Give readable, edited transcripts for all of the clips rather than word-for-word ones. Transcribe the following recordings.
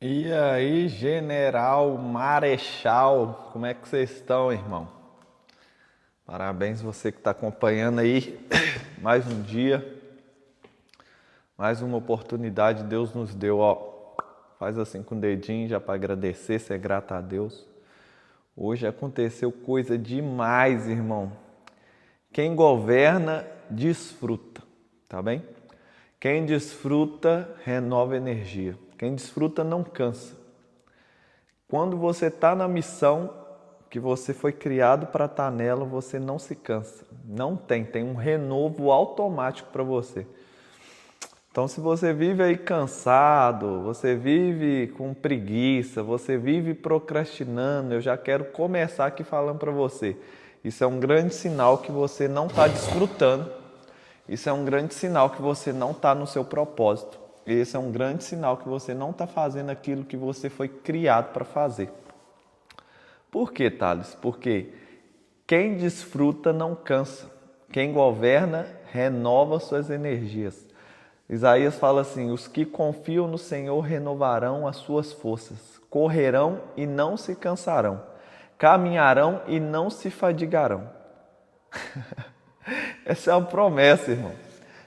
E aí, General Marechal, como é que vocês estão, irmão? Parabéns você que está acompanhando aí mais um dia, mais uma oportunidade Deus nos deu, ó. Faz assim com o dedinho já para agradecer, ser grato a Deus. Hoje aconteceu coisa demais, irmão. Quem governa, desfruta, tá bem? Quem desfruta, renova energia. Quem desfruta, não cansa. Quando você está na missão que você foi criado para estar nela, você não se cansa. Não tem um renovo automático para você. Então, se você vive aí cansado, você vive com preguiça, você vive procrastinando, eu já quero começar aqui falando para você. Isso é um grande sinal que você não está desfrutando. Isso é um grande sinal que você não está no seu propósito. Esse é um grande sinal que você não está fazendo aquilo que você foi criado para fazer. Por quê, Thales? Porque quem desfruta não cansa. Quem governa renova suas energias. Isaías fala assim: os que confiam no Senhor renovarão as suas forças, correrão e não se cansarão, caminharão e não se fadigarão. Essa é uma promessa, irmão.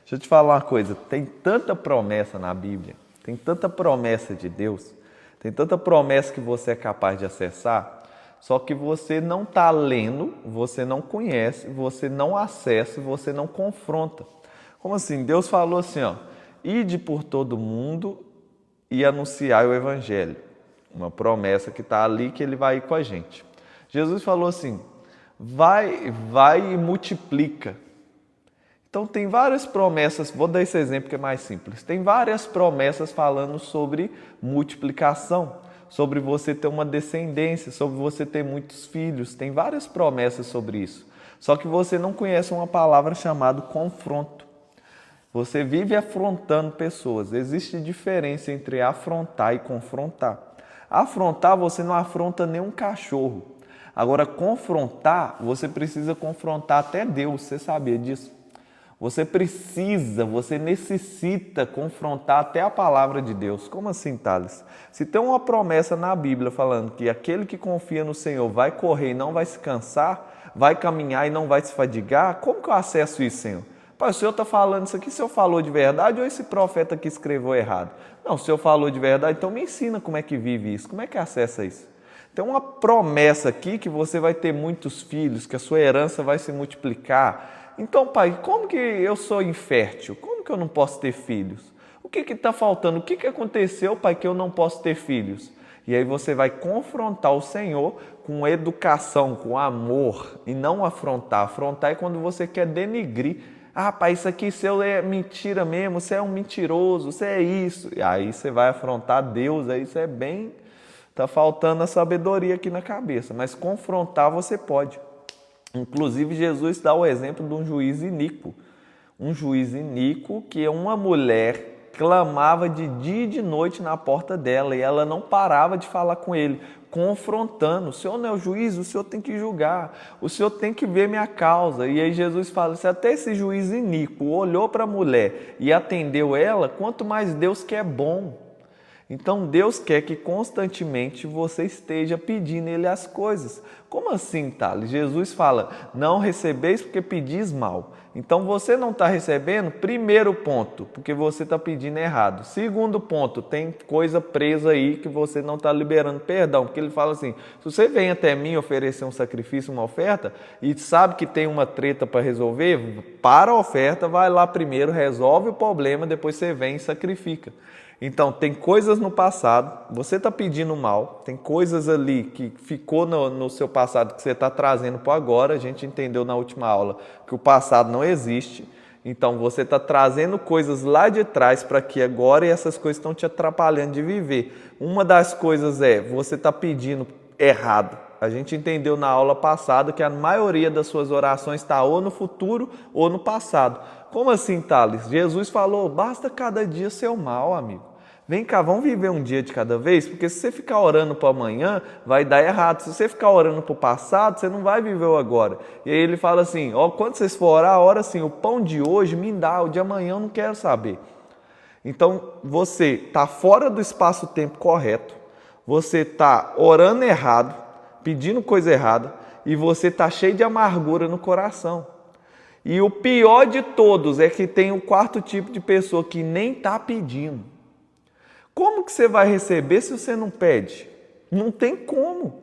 Deixa eu te falar uma coisa, tem tanta promessa na Bíblia, tem tanta promessa de Deus, tem tanta promessa que você é capaz de acessar, só que você não está lendo, você não conhece, você não acessa, você não confronta. Como assim? Deus falou assim, ó: ide por todo mundo e anunciai o Evangelho. Uma promessa que está ali, que ele vai ir com a gente. Jesus falou assim: vai e multiplica. Então tem várias promessas, vou dar esse exemplo que é mais simples. Tem várias promessas falando sobre multiplicação, sobre você ter uma descendência, sobre você ter muitos filhos. Tem várias promessas sobre isso. Só que você não conhece uma palavra chamada confronto. Você vive afrontando pessoas. Existe diferença entre afrontar e confrontar. Afrontar, você não afronta nenhum cachorro. Agora, confrontar, você precisa confrontar até Deus. Você sabia disso? Você necessita confrontar até a palavra de Deus. Como assim, Thales? Se tem uma promessa na Bíblia falando que aquele que confia no Senhor vai correr e não vai se cansar, vai caminhar e não vai se fadigar, como que eu acesso isso, Senhor? Pai, o Senhor está falando isso aqui, o Senhor falou de verdade ou esse profeta aqui escreveu errado? Não, o Senhor falou de verdade, então me ensina como é que vive isso, como é que acessa isso. Tem uma promessa aqui que você vai ter muitos filhos, que a sua herança vai se multiplicar. Então, pai, como que eu sou infértil? Como que eu não posso ter filhos? O que está faltando? O que aconteceu, pai, que eu não posso ter filhos? E aí você vai confrontar o Senhor com educação, com amor, e não afrontar. Afrontar é quando você quer denigrir. Ah, pai, isso aqui seu é mentira mesmo, você é um mentiroso, você é isso. E aí você vai afrontar Deus, aí isso é bem... Está faltando a sabedoria aqui na cabeça, mas confrontar você pode. Inclusive, Jesus dá o exemplo de um juiz iníquo. Um juiz iníquo que uma mulher clamava de dia e de noite na porta dela e ela não parava de falar com ele, confrontando. O Senhor não é o juiz, o Senhor tem que julgar, o Senhor tem que ver minha causa. E aí Jesus fala, se até esse juiz iníquo olhou para a mulher e atendeu ela, quanto mais Deus que é bom. Então Deus quer que constantemente você esteja pedindo Ele as coisas. Como assim, Thales? Jesus fala, não recebeis porque pedis mal. Então você não está recebendo, primeiro ponto, porque você está pedindo errado. Segundo ponto, tem coisa presa aí que você não está liberando perdão. Porque Ele fala assim, se você vem até mim oferecer um sacrifício, uma oferta, e sabe que tem uma treta para resolver, para a oferta, vai lá primeiro, resolve o problema, depois você vem e sacrifica. Então, tem coisas no passado, você está pedindo mal, tem coisas ali que ficou no seu passado que você está trazendo para agora. A gente entendeu na última aula que o passado não existe. Então, você está trazendo coisas lá de trás para aqui agora e essas coisas estão te atrapalhando de viver. Uma das coisas é, você está pedindo errado. A gente entendeu na aula passada que a maioria das suas orações está ou no futuro ou no passado. Como assim, Thales? Jesus falou, basta cada dia ser o mal, amigo. Vem cá, vamos viver um dia de cada vez, porque se você ficar orando para amanhã, vai dar errado. Se você ficar orando para o passado, você não vai viver o agora. E aí ele fala assim, ó, quando vocês for orar, ora assim, o pão de hoje me dá, o de amanhã eu não quero saber. Então, você está fora do espaço-tempo correto, você está orando errado, pedindo coisa errada, e você está cheio de amargura no coração. E o pior de todos é que tem o quarto tipo de pessoa que nem está pedindo. Como que você vai receber se você não pede? Não tem como.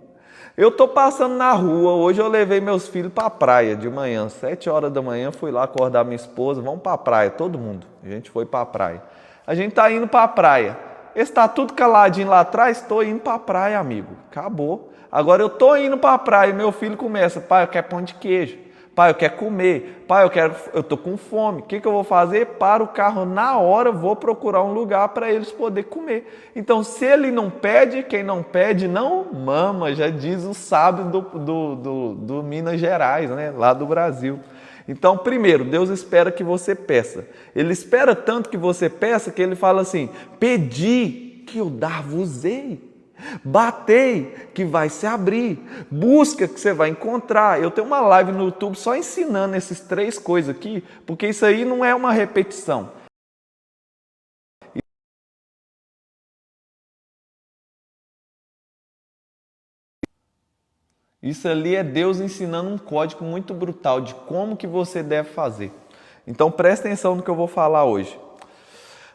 Eu estou passando na rua, hoje eu levei meus filhos para a praia de manhã, 7 horas da manhã, fui lá acordar minha esposa, vamos para a praia, todo mundo. A gente foi para a praia. A gente está indo para a praia. Está tudo caladinho lá atrás, estou indo para a praia, amigo. Acabou. Agora eu estou indo para a praia e meu filho começa, pai, eu quero pão de queijo. Pai, eu quero comer. Pai, eu estou com fome. O que eu vou fazer? Para o carro na hora, vou procurar um lugar para eles poderem comer. Então, se ele não pede, quem não pede não mama, já diz o sábio do Minas Gerais, né? Lá do Brasil. Então, primeiro, Deus espera que você peça. Ele espera tanto que você peça que ele fala assim, pedi que eu dar-vos-ei. Batei que vai se abrir, busca que você vai encontrar. Eu tenho uma live no YouTube só ensinando essas 3 coisas aqui, porque isso aí não é uma repetição. Isso ali é Deus ensinando um código muito brutal de como que você deve fazer. Então presta atenção no que eu vou falar hoje.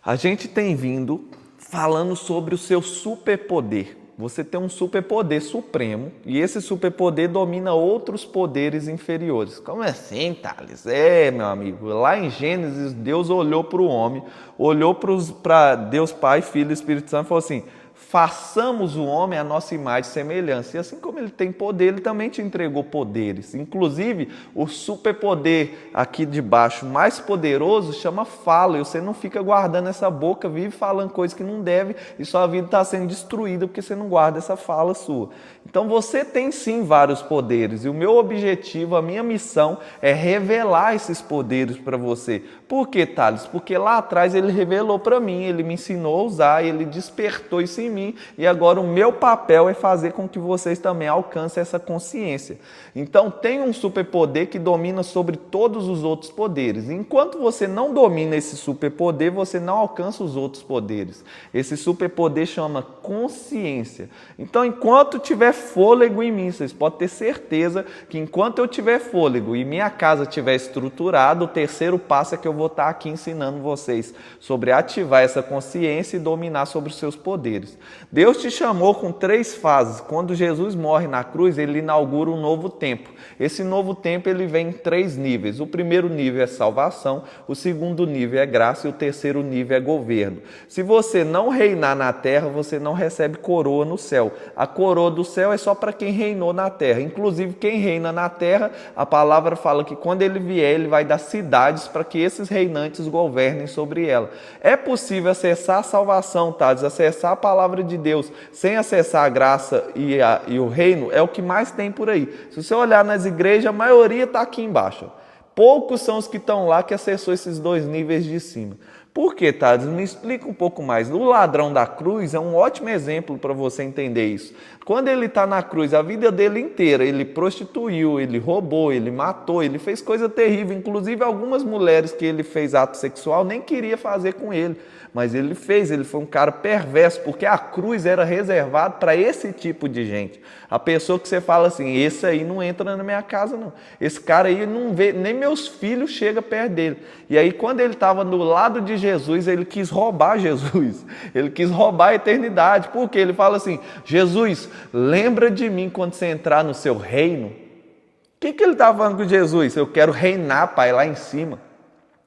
A gente tem vindo falando sobre o seu superpoder. Você tem um superpoder supremo e esse superpoder domina outros poderes inferiores. Como assim, Thales? Meu amigo, lá em Gênesis, Deus olhou para o homem, olhou para Deus Pai, Filho e Espírito Santo e falou assim, façamos o homem à nossa imagem e semelhança. E assim como ele tem poder, ele também te entregou poderes. Inclusive, o superpoder aqui de baixo, mais poderoso, chama fala. E você não fica guardando essa boca, vive falando coisas que não deve e sua vida está sendo destruída porque você não guarda essa fala sua. Então você tem sim vários poderes. E o meu objetivo, a minha missão é revelar esses poderes para você. Por que, Thales? Porque lá atrás ele revelou para mim, ele me ensinou a usar, ele despertou isso em mim. E agora o meu papel é fazer com que vocês também alcancem essa consciência. Então tem um superpoder que domina sobre todos os outros poderes. Enquanto você não domina esse superpoder, você não alcança os outros poderes. Esse superpoder chama consciência. Então enquanto tiver fôlego em mim, vocês podem ter certeza que enquanto eu tiver fôlego e minha casa estiver estruturada, o terceiro passo é que eu vou estar aqui ensinando vocês sobre ativar essa consciência e dominar sobre os seus poderes. Deus te chamou com 3 fases. Quando Jesus morre na cruz, ele inaugura um novo tempo. Esse novo tempo ele vem em 3 níveis. O primeiro nível é salvação, o segundo nível é graça e o terceiro nível é governo. Se você não reinar na terra, você não recebe coroa no céu. A coroa do céu é só para quem reinou na terra. Inclusive, quem reina na terra, a palavra fala que quando ele vier, ele vai dar cidades para que esses reinantes governem sobre ela. É possível acessar a salvação, tá? Acessar a palavra de Deus sem acessar a graça e o reino é o que mais tem por aí. Se você olhar nas igrejas, a maioria está aqui embaixo. Poucos são os que estão lá que acessou esses 2 níveis de cima. Por quê, Thales? Me explica um pouco mais. O ladrão da cruz é um ótimo exemplo para você entender isso. Quando ele está na cruz, a vida dele inteira, ele prostituiu, ele roubou, ele matou, ele fez coisa terrível. Inclusive, algumas mulheres que ele fez ato sexual nem queria fazer com ele. Mas ele fez, ele foi um cara perverso, porque a cruz era reservada para esse tipo de gente. A pessoa que você fala assim, esse aí não entra na minha casa não. Esse cara aí não vê, nem meus filhos chegam perto dele. E aí quando ele estava do lado de Jesus, ele quis roubar Jesus. Ele quis roubar a eternidade. Por quê? Ele fala assim, Jesus, lembra de mim quando você entrar no seu reino. O que ele estava falando com Jesus? Eu quero reinar, Pai, lá em cima.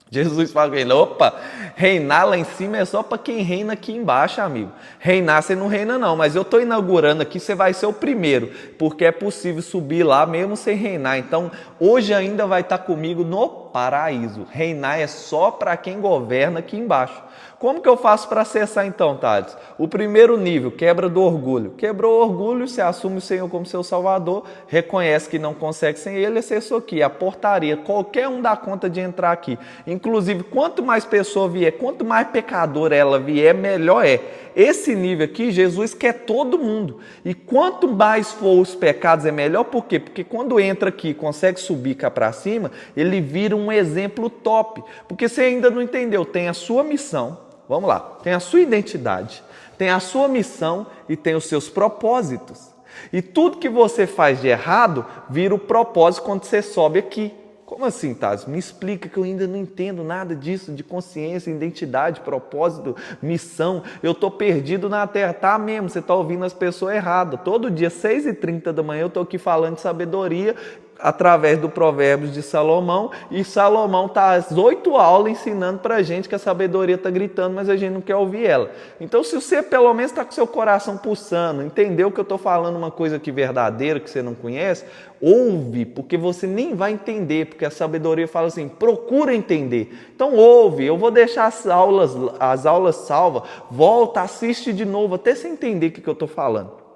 Jesus fala com ele, opa, reinar lá em cima é só para quem reina aqui embaixo, amigo. Reinar você não reina não, mas eu estou inaugurando aqui, você vai ser o primeiro, porque é possível subir lá mesmo sem reinar. Então, hoje ainda vai estar comigo no paraíso. Reinar é só para quem governa aqui embaixo. Como que eu faço para acessar então, Thales? O primeiro nível, quebra do orgulho. Quebrou o orgulho, você assume o Senhor como seu Salvador, reconhece que não consegue sem Ele, acessou aqui, a portaria. Qualquer um dá conta de entrar aqui. Inclusive, quanto mais pessoa vier, quanto mais pecador ela vier, melhor é. Esse nível aqui, Jesus quer todo mundo. E quanto mais for os pecados, é melhor. Por quê? Porque quando entra aqui e consegue subir cá para cima, ele vira um exemplo top. Porque você ainda não entendeu, tem a sua missão. Vamos lá. Tem a sua identidade, tem a sua missão e tem os seus propósitos. E tudo que você faz de errado vira o propósito quando você sobe aqui. Como assim, Thales? Me explica que eu ainda não entendo nada disso, de consciência, identidade, propósito, missão. Eu estou perdido na terra. Tá mesmo, você está ouvindo as pessoas erradas. Todo dia, 6h30 da manhã, eu estou aqui falando de sabedoria através do Provérbios de Salomão, e Salomão está às 8 aulas ensinando para a gente que a sabedoria está gritando, mas a gente não quer ouvir ela. Então, se você pelo menos está com seu coração pulsando, entendeu que eu estou falando uma coisa aqui verdadeira, que você não conhece, ouve, porque você nem vai entender, porque a sabedoria fala assim, procura entender. Então ouve, eu vou deixar as aulas salvas, volta, assiste de novo, até você entender o que eu estou falando.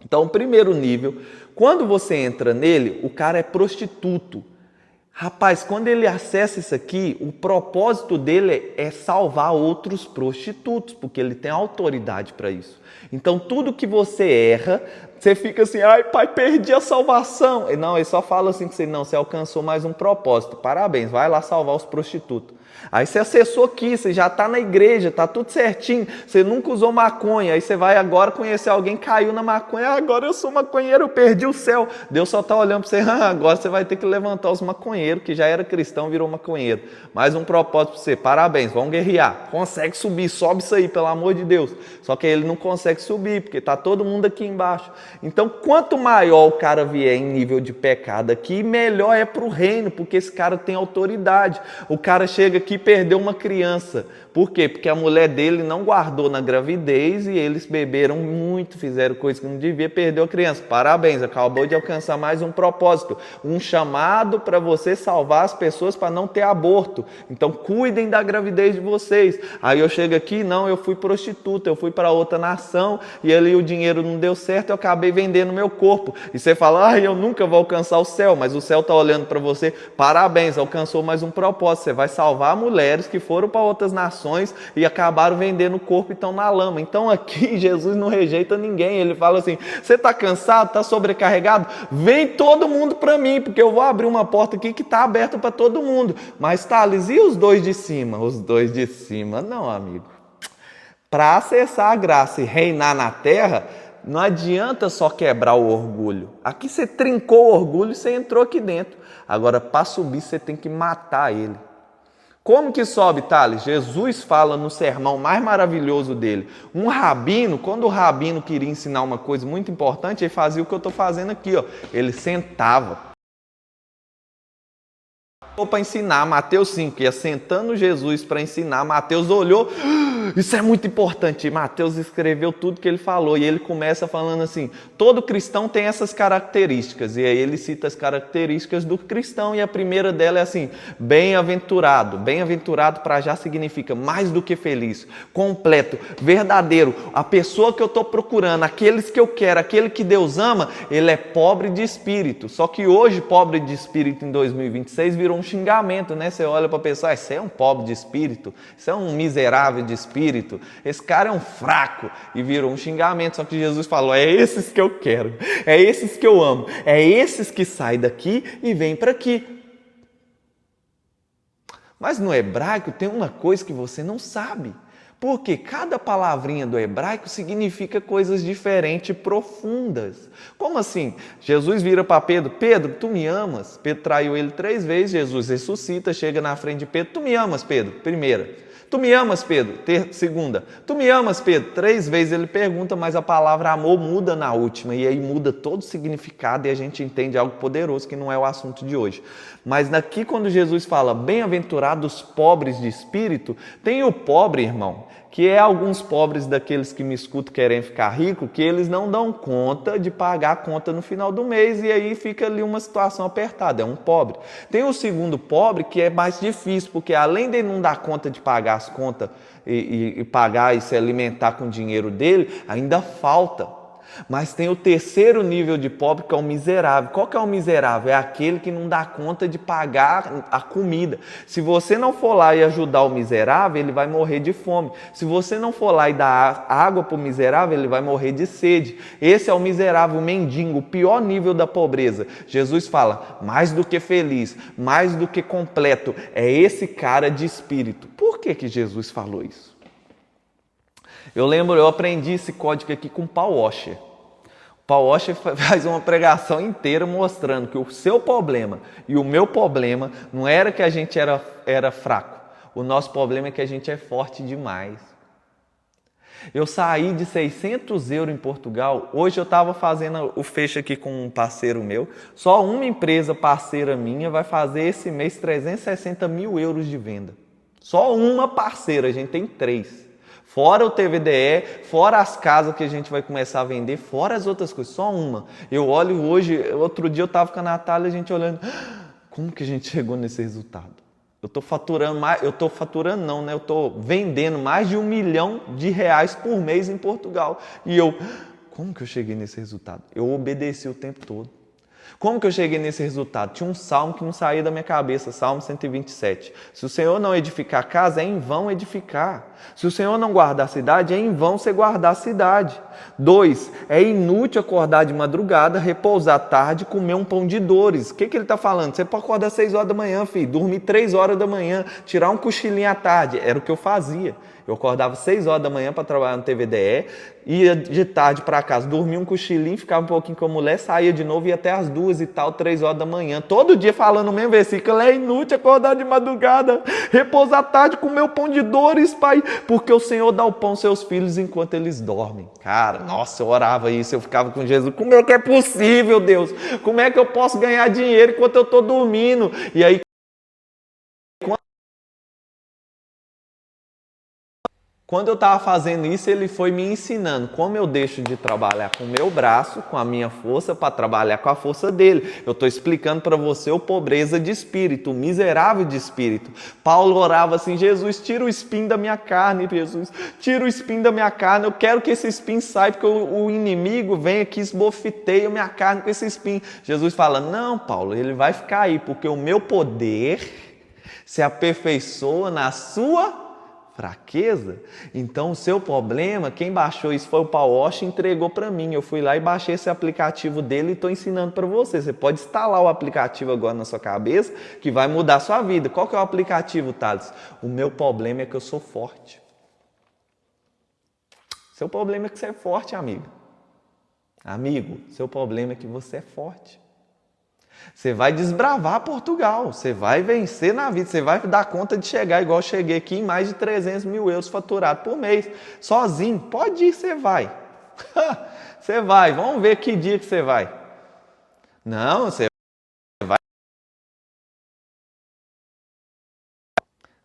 Então, o primeiro nível, quando você entra nele, o cara é prostituto. Rapaz, quando ele acessa isso aqui, o propósito dele é salvar outros prostitutos, porque ele tem autoridade para isso. Então, tudo que você erra, você fica assim, ai pai, perdi a salvação. Não, ele só fala assim que você, não, você alcançou mais um propósito. Parabéns, vai lá salvar os prostitutos. Aí você acessou aqui, você já está na igreja, está tudo certinho, você nunca usou maconha, aí você vai agora conhecer alguém, caiu na maconha, agora eu sou maconheiro, eu perdi o céu. Deus só está olhando para você, agora você vai ter que levantar os maconheiros, que já era cristão, virou maconheiro. Mais um propósito para você, parabéns, vamos guerrear. Consegue subir, sobe isso aí, pelo amor de Deus. Só que ele não consegue subir, porque está todo mundo aqui embaixo. Então, quanto maior o cara vier em nível de pecado aqui, melhor é para o reino, porque esse cara tem autoridade. O cara chega aqui e perdeu uma criança. Por quê? Porque a mulher dele não guardou na gravidez e eles beberam muito, fizeram coisas que não devia, perdeu a criança. Parabéns, acabou de alcançar mais um propósito, um chamado para você salvar as pessoas para não ter aborto. Então cuidem da gravidez de vocês. Aí eu chego aqui, não, eu fui prostituta, eu fui para outra nação e ali o dinheiro não deu certo, eu acabei vendendo meu corpo. E você fala, eu nunca vou alcançar o céu, mas o céu está olhando para você, parabéns, alcançou mais um propósito, você vai salvar mulheres que foram para outras nações e acabaram vendendo o corpo e estão na lama. Então aqui Jesus não rejeita ninguém, ele fala assim, você está cansado, está sobrecarregado? Vem todo mundo para mim, porque eu vou abrir uma porta aqui que está aberta para todo mundo. Mas Thales, e os dois de cima? Os dois de cima, não, amigo. Para acessar a graça e reinar na terra, não adianta só quebrar o orgulho. Aqui você trincou o orgulho e você entrou aqui dentro. Agora, para subir, você tem que matar ele. Como que sobe, Thales? Jesus fala no sermão mais maravilhoso dele. Um rabino, quando o rabino queria ensinar uma coisa muito importante, ele fazia o que eu estou fazendo aqui, ó. Ele sentava. Para ensinar, Mateus 5, ia sentando Jesus para ensinar, Mateus olhou, isso é muito importante, Mateus escreveu tudo que ele falou, e ele começa falando assim, todo cristão tem essas características, e aí ele cita as características do cristão, e a primeira dela é assim, bem-aventurado para já significa mais do que feliz, completo, verdadeiro, a pessoa que eu estou procurando, aqueles que eu quero, aquele que Deus ama, ele é pobre de espírito, só que hoje pobre de espírito em 2026 virou um xingamento, né? Você olha para a pessoa, você é um pobre de espírito, você é um miserável de espírito, esse cara é um fraco, e virou um xingamento. Só que Jesus falou, é esses que eu quero, é esses que eu amo, é esses que saem daqui e vêm para aqui. Mas no hebraico tem uma coisa que você não sabe, porque cada palavrinha do hebraico significa coisas diferentes e profundas. Como assim? Jesus vira para Pedro, Pedro, tu me amas? Pedro traiu ele 3 vezes, Jesus ressuscita, chega na frente de Pedro, tu me amas, Pedro? Primeira. Tu me amas, Pedro? Segunda. Tu me amas, Pedro? 3 vezes ele pergunta, mas a palavra amor muda na última, e aí muda todo o significado e a gente entende algo poderoso que não é o assunto de hoje. Mas daqui quando Jesus fala, bem-aventurados pobres de espírito, tem o pobre, irmão, que é alguns pobres daqueles que me escutam querem ficar rico, que eles não dão conta de pagar a conta no final do mês e aí fica ali uma situação apertada, é um pobre. Tem o segundo pobre que é mais difícil, porque além de não dar conta de pagar as contas e pagar e se alimentar com o dinheiro dele, ainda falta. Mas tem o terceiro nível de pobre, que é o miserável. Qual que é o miserável? É aquele que não dá conta de pagar a comida. Se você não for lá e ajudar o miserável, ele vai morrer de fome. Se você não for lá e dar água para o miserável, ele vai morrer de sede. Esse é o miserável, o mendigo, o pior nível da pobreza. Jesus fala, mais do que feliz, mais do que completo, é esse cara de espírito. Por que Jesus falou isso? Eu lembro, eu aprendi esse código aqui com o Paul Washer. O Paul Washer faz uma pregação inteira mostrando que o seu problema e o meu problema não era que a gente era fraco. O nosso problema é que a gente é forte demais. Eu saí de 600 euros em Portugal. Hoje eu estava fazendo o fecho aqui com um parceiro meu. Só uma empresa parceira minha vai fazer esse mês 360 mil euros de venda. Só uma parceira, a gente tem 3. Fora o TVDE, fora as casas que a gente vai começar a vender, fora as outras coisas, só uma. Eu olho hoje, outro dia eu estava com a Natália, a gente olhando, como que a gente chegou nesse resultado? Eu estou faturando mais, eu estou vendendo mais de R$1 milhão por mês em Portugal. E como que eu cheguei nesse resultado? Eu obedeci o tempo todo. Como que eu cheguei nesse resultado? Tinha um salmo que não saía da minha cabeça, Salmo 127. Se o Senhor não edificar a casa, é em vão edificar. Se o Senhor não guardar a cidade, é em vão você guardar a cidade. 2, é inútil acordar de madrugada, repousar tarde, comer um pão de dores. O que ele está falando? Você pode acordar às 6 horas da manhã, filho, dormir 3 horas da manhã, tirar um cochilinho à tarde. Era o que eu fazia. Eu acordava 6 horas da manhã para trabalhar no TVDE, ia de tarde para casa, dormia um cochilinho, ficava um pouquinho com a mulher, saía de novo, ia até as 2 e tal, 3 horas da manhã. Todo dia falando o mesmo versículo, é inútil acordar de madrugada, repousar tarde, comer o pão de dores, pai, porque o Senhor dá o pão aos seus filhos enquanto eles dormem. Cara, nossa, eu orava isso, eu ficava com Jesus, como é que é possível, Deus? Como é que eu posso ganhar dinheiro enquanto eu estou dormindo? E aí, quando eu estava fazendo isso, ele foi me ensinando como eu deixo de trabalhar com o meu braço, com a minha força, para trabalhar com a força dele. Eu estou explicando para você o pobreza de espírito, o miserável de espírito. Paulo orava assim, Jesus, tira o espinho da minha carne, Jesus, tira o espinho da minha carne, eu quero que esse espinho saia, porque o inimigo vem aqui e esbofeteia a minha carne com esse espinho. Jesus fala, não, Paulo, ele vai ficar aí, porque o meu poder se aperfeiçoa na sua fraqueza. Então o seu problema, quem baixou isso foi o Paul Washer e entregou para mim. Eu fui lá e baixei esse aplicativo dele e estou ensinando para você. Você pode instalar o aplicativo agora na sua cabeça que vai mudar a sua vida. Qual que é o aplicativo, Thales? O meu problema é que eu sou forte. Seu problema é que você é forte, amigo. Amigo, seu problema é que você é forte. Você vai desbravar Portugal, você vai vencer na vida, você vai dar conta de chegar igual eu cheguei aqui em mais de 300 mil euros faturado por mês, sozinho. Pode ir, você vai. Você vai, vamos ver que dia que você vai. Não, você vai.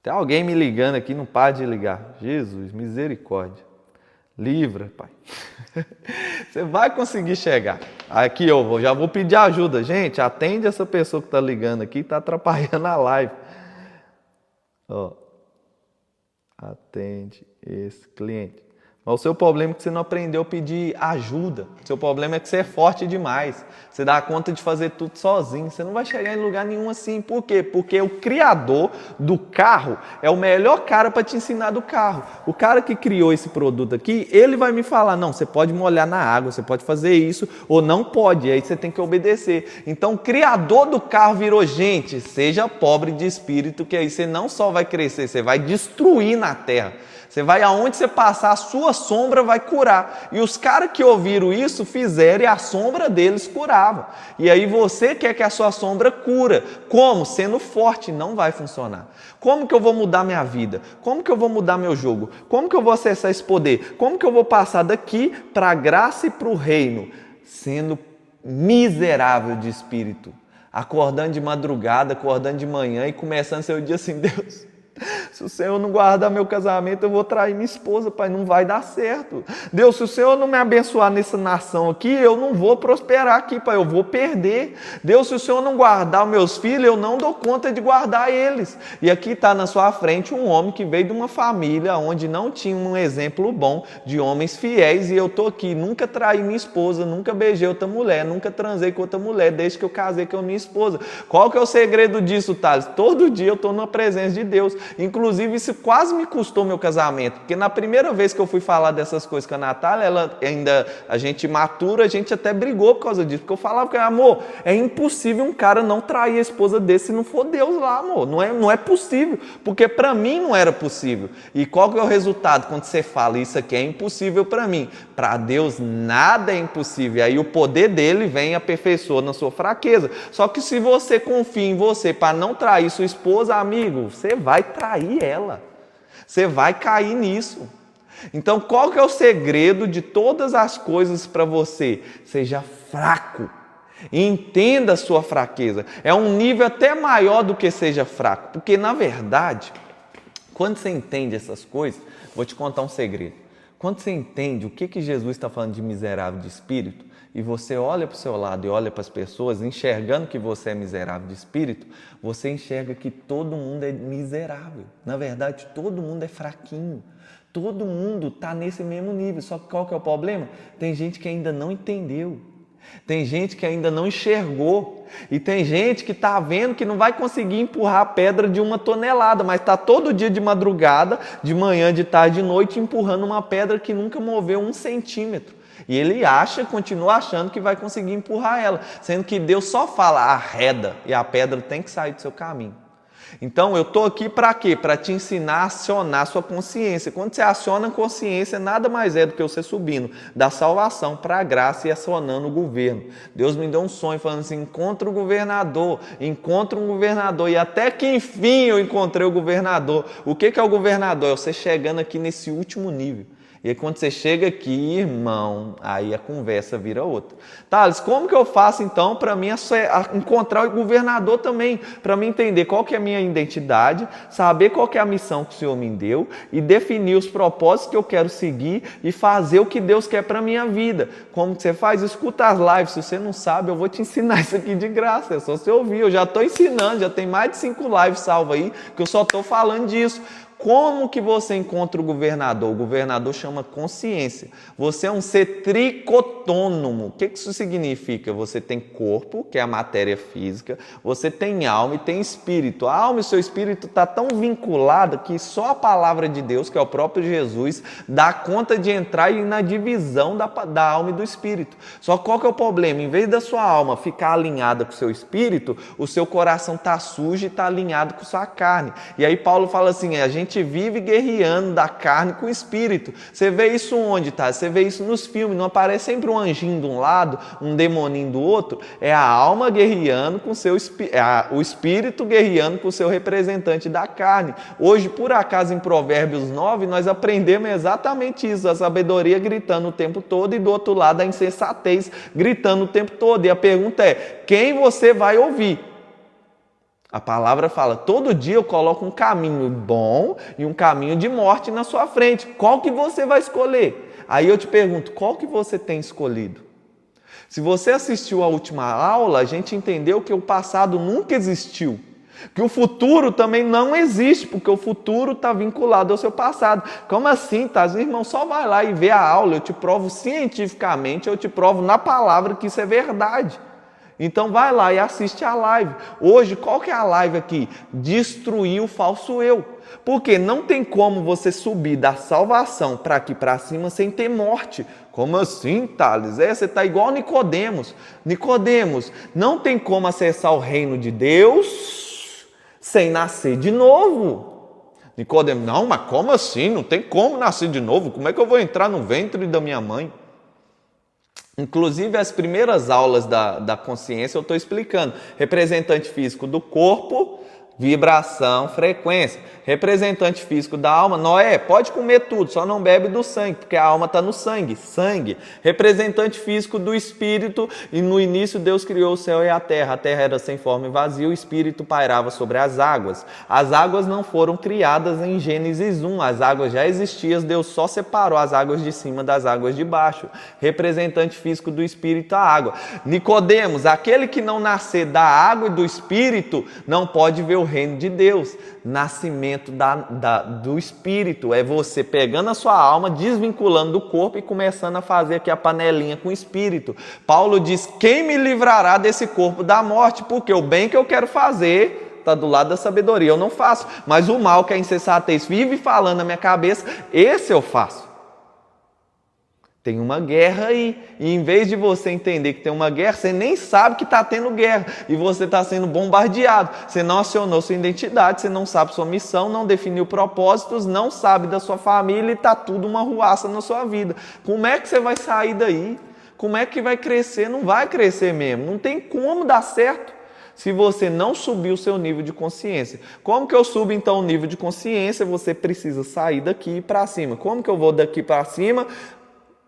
Tem alguém me ligando aqui, não para de ligar. Jesus, misericórdia. Livra, pai. Você vai conseguir chegar. Aqui eu já vou pedir ajuda. Gente, atende essa pessoa que está ligando aqui, está atrapalhando a live. Ó, atende esse cliente. Mas o seu problema é que você não aprendeu a pedir ajuda. O seu problema é que você é forte demais. Você dá conta de fazer tudo sozinho. Você não vai chegar em lugar nenhum assim. Por quê? Porque o criador do carro é o melhor cara para te ensinar do carro. O cara que criou esse produto aqui, ele vai me falar, não, você pode molhar na água, você pode fazer isso, ou não pode. Aí você tem que obedecer. Então o criador do carro virou, gente, seja pobre de espírito, que aí você não só vai crescer, você vai destruir na terra. Você vai aonde você passar, a sua sombra vai curar. E os caras que ouviram isso fizeram e a sombra deles curava. E aí você quer que a sua sombra cura. Como? Sendo forte, não vai funcionar. Como que eu vou mudar minha vida? Como que eu vou mudar meu jogo? Como que eu vou acessar esse poder? Como que eu vou passar daqui para a graça e para o reino? Sendo miserável de espírito. Acordando de madrugada, acordando de manhã e começando seu dia assim, Deus... Se o Senhor não guardar meu casamento, eu vou trair minha esposa, pai, não vai dar certo. Deus, se o Senhor não me abençoar nessa nação aqui, eu não vou prosperar aqui, pai, eu vou perder. Deus, se o Senhor não guardar os meus filhos, eu não dou conta de guardar eles. E aqui está na sua frente um homem que veio de uma família onde não tinha um exemplo bom de homens fiéis, e eu estou aqui, nunca traí minha esposa, nunca beijei outra mulher, nunca transei com outra mulher, desde que eu casei com a minha esposa. Qual que é o segredo disso, Thales? Todo dia eu estou na presença de Deus. Inclusive, Inclusive, isso quase me custou meu casamento, porque na primeira vez que eu fui falar dessas coisas com a Natália, a gente matura, a gente até brigou por causa disso, porque eu falava que, amor, é impossível um cara não trair a esposa dele se não for Deus lá, amor, não é possível, porque para mim não era possível. E qual que é o resultado quando você fala, isso aqui é impossível para mim? Para Deus nada é impossível, aí o poder dele vem e aperfeiçoa na sua fraqueza. Só que se você confia em você para não trair sua esposa, amigo, você vai trair ela, você vai cair nisso. Então qual que é o segredo de todas as coisas para você? Seja fraco, entenda a sua fraqueza, é um nível até maior do que seja fraco, porque na verdade, quando você entende essas coisas, vou te contar um segredo. Quando você entende o que Jesus está falando de miserável de espírito, e você olha para o seu lado e olha para as pessoas, enxergando que você é miserável de espírito, você enxerga que todo mundo é miserável. Na verdade, todo mundo é fraquinho. Todo mundo está nesse mesmo nível. Só que qual que é o problema? Tem gente que ainda não entendeu. Tem gente que ainda não enxergou. E tem gente que está vendo que não vai conseguir empurrar a pedra de 1 tonelada, mas está todo dia de madrugada, de manhã, de tarde, de noite, empurrando uma pedra que nunca moveu 1 centímetro. E ele continua achando que vai conseguir empurrar ela, sendo que Deus só fala, arreda, e a pedra tem que sair do seu caminho. Então eu estou aqui para quê? Para te ensinar a acionar a sua consciência. Quando você aciona a consciência, nada mais é do que você subindo da salvação para a graça e acionando o governo. Deus me deu um sonho falando assim, encontra um governador, e até que enfim eu encontrei o governador. O que é o governador? É você chegando aqui nesse último nível. E aí quando você chega aqui, irmão, aí a conversa vira outra. Thales, como que eu faço então para mim encontrar o governador também? Para mim entender qual que é a minha identidade, saber qual que é a missão que o Senhor me deu e definir os propósitos que eu quero seguir e fazer o que Deus quer para a minha vida. Como que você faz? Escuta as lives. Se você não sabe, eu vou te ensinar isso aqui de graça. É só você ouvir. Eu já estou ensinando, já tem mais de 5 lives salvas aí que eu só estou falando disso. Como que você encontra o governador? O governador chama consciência. Você é um ser tricotônomo. O que isso significa? Você tem corpo, que é a matéria física, você tem alma e tem espírito. A alma e o seu espírito está tão vinculado que só a palavra de Deus, que é o próprio Jesus, dá conta de entrar na divisão da alma e do espírito. Só qual que é o problema? Em vez da sua alma ficar alinhada com o seu espírito, o seu coração está sujo e está alinhado com a sua carne. E aí Paulo fala assim, a gente vive guerreando da carne com o espírito. Você vê isso onde, tá? Você vê isso nos filmes, não aparece sempre um anjinho de um lado, um demoninho do outro? É a alma guerreando com o espírito guerreando com o seu representante da carne. Hoje, por acaso, em Provérbios 9, nós aprendemos exatamente isso, a sabedoria gritando o tempo todo e do outro lado a insensatez gritando o tempo todo. E a pergunta é, quem você vai ouvir? A palavra fala, todo dia eu coloco um caminho bom e um caminho de morte na sua frente. Qual que você vai escolher? Aí eu te pergunto, qual que você tem escolhido? Se você assistiu à última aula, a gente entendeu que o passado nunca existiu. Que o futuro também não existe, porque o futuro está vinculado ao seu passado. Como assim, tá? Irmão, só vai lá e vê a aula, eu te provo cientificamente, eu te provo na palavra que isso é verdade. Então vai lá e assiste a live. Hoje, qual que é a live aqui? Destruir o falso eu. Porque não tem como você subir da salvação para aqui para cima sem ter morte. Como assim, Thales? Você está igual Nicodemos. Nicodemos, não tem como acessar o reino de Deus sem nascer de novo. Nicodemos, não, mas como assim? Não tem como nascer de novo. Como é que eu vou entrar no ventre da minha mãe? Inclusive, as primeiras aulas da consciência eu estou explicando. Representante físico do corpo, vibração, frequência. Representante físico da alma, Noé, pode comer tudo, só não bebe do sangue, porque a alma está no sangue, sangue. Representante físico do espírito, e no início Deus criou o céu e a terra era sem forma e vazia, o espírito pairava sobre as águas. As águas não foram criadas em Gênesis 1, as águas já existiam, Deus só separou as águas de cima das águas de baixo. Representante físico do espírito, a água. Nicodemos, aquele que não nascer da água e do espírito, não pode ver o reino de Deus. Nascimento do espírito é você pegando a sua alma, desvinculando do corpo e começando a fazer aqui a panelinha com o espírito. Paulo diz, quem me livrará desse corpo da morte? Porque o bem que eu quero fazer estar do lado da sabedoria. Eu não faço. Mas o mal, que é a insensatez, vive falando na minha cabeça, esse eu faço. Tem uma guerra aí, e em vez de você entender que tem uma guerra, você nem sabe que está tendo guerra, e você está sendo bombardeado. Você não acionou sua identidade, você não sabe sua missão, não definiu propósitos, não sabe da sua família, e está tudo uma ruaça na sua vida. Como é que você vai sair daí? Como é que vai crescer? Não vai crescer mesmo, não tem como dar certo se você não subir o seu nível de consciência. Como que eu subo então o nível de consciência? Você precisa sair daqui para cima. Como que eu vou daqui para cima?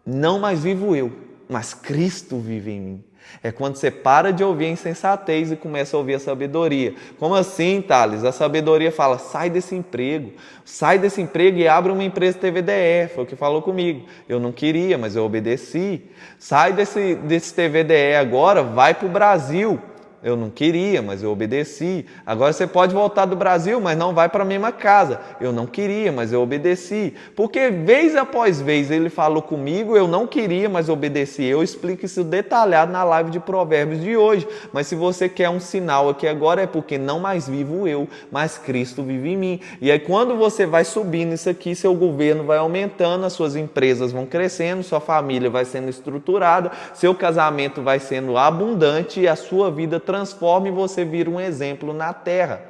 Não mais vivo eu, mas Cristo vive em mim. É quando você para de ouvir a insensatez e começa a ouvir a sabedoria. Como assim, Thales? A sabedoria fala, sai desse emprego e abre uma empresa TVDE. Foi o que falou comigo. Eu não queria, mas eu obedeci. Sai desse TVDE agora, vai para o Brasil. Eu não queria, mas eu obedeci. Agora você pode voltar do Brasil, mas não vai para a mesma casa. Eu não queria, mas eu obedeci. Porque vez após vez ele falou comigo, eu não queria, mas obedeci. Eu explico isso detalhado na live de Provérbios de hoje. Mas se você quer um sinal aqui agora, é porque não mais vivo eu, mas Cristo vive em mim. E aí quando você vai subindo isso aqui, seu governo vai aumentando, as suas empresas vão crescendo, sua família vai sendo estruturada, seu casamento vai sendo abundante e a sua vida transforma e você vira um exemplo na terra.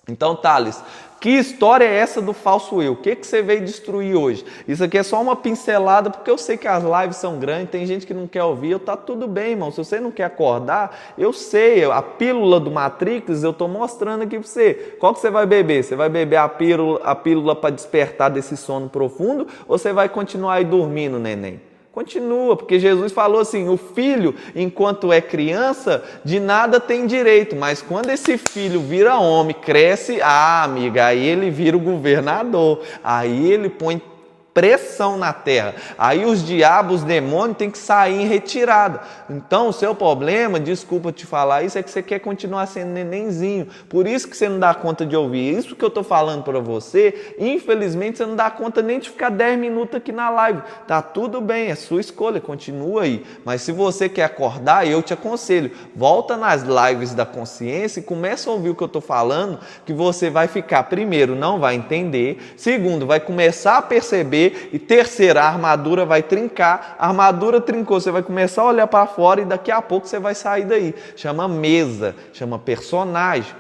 Então, Thales, que história é essa do falso eu? O que você veio destruir hoje? Isso aqui é só uma pincelada, porque eu sei que as lives são grandes, tem gente que não quer ouvir, tá tudo bem, irmão. Se você não quer acordar, eu sei, a pílula do Matrix, eu estou mostrando aqui para você. Qual que você vai beber? Você vai beber a pílula para despertar desse sono profundo, ou você vai continuar aí dormindo, neném? Continua, porque Jesus falou assim, o filho, enquanto é criança, de nada tem direito, mas quando esse filho vira homem, cresce, amiga, aí ele vira o governador, aí ele põe pressão na terra. Aí os diabos, os demônios têm que sair em retirada. Então o seu problema, desculpa te falar isso, é que você quer continuar sendo nenenzinho. Por isso que você não dá conta de ouvir. Isso que eu estou falando para você, infelizmente você não dá conta nem de ficar 10 minutos aqui na live. Tá tudo bem, é sua escolha, continua aí. Mas se você quer acordar, eu te aconselho, volta nas lives da consciência e começa a ouvir o que eu estou falando, que você vai ficar, primeiro, não vai entender, segundo, vai começar a perceber, e terceiro, a armadura vai trincar, a armadura trincou, você vai começar a olhar para fora e daqui a pouco você vai sair daí. Chama mesa, chama personagem.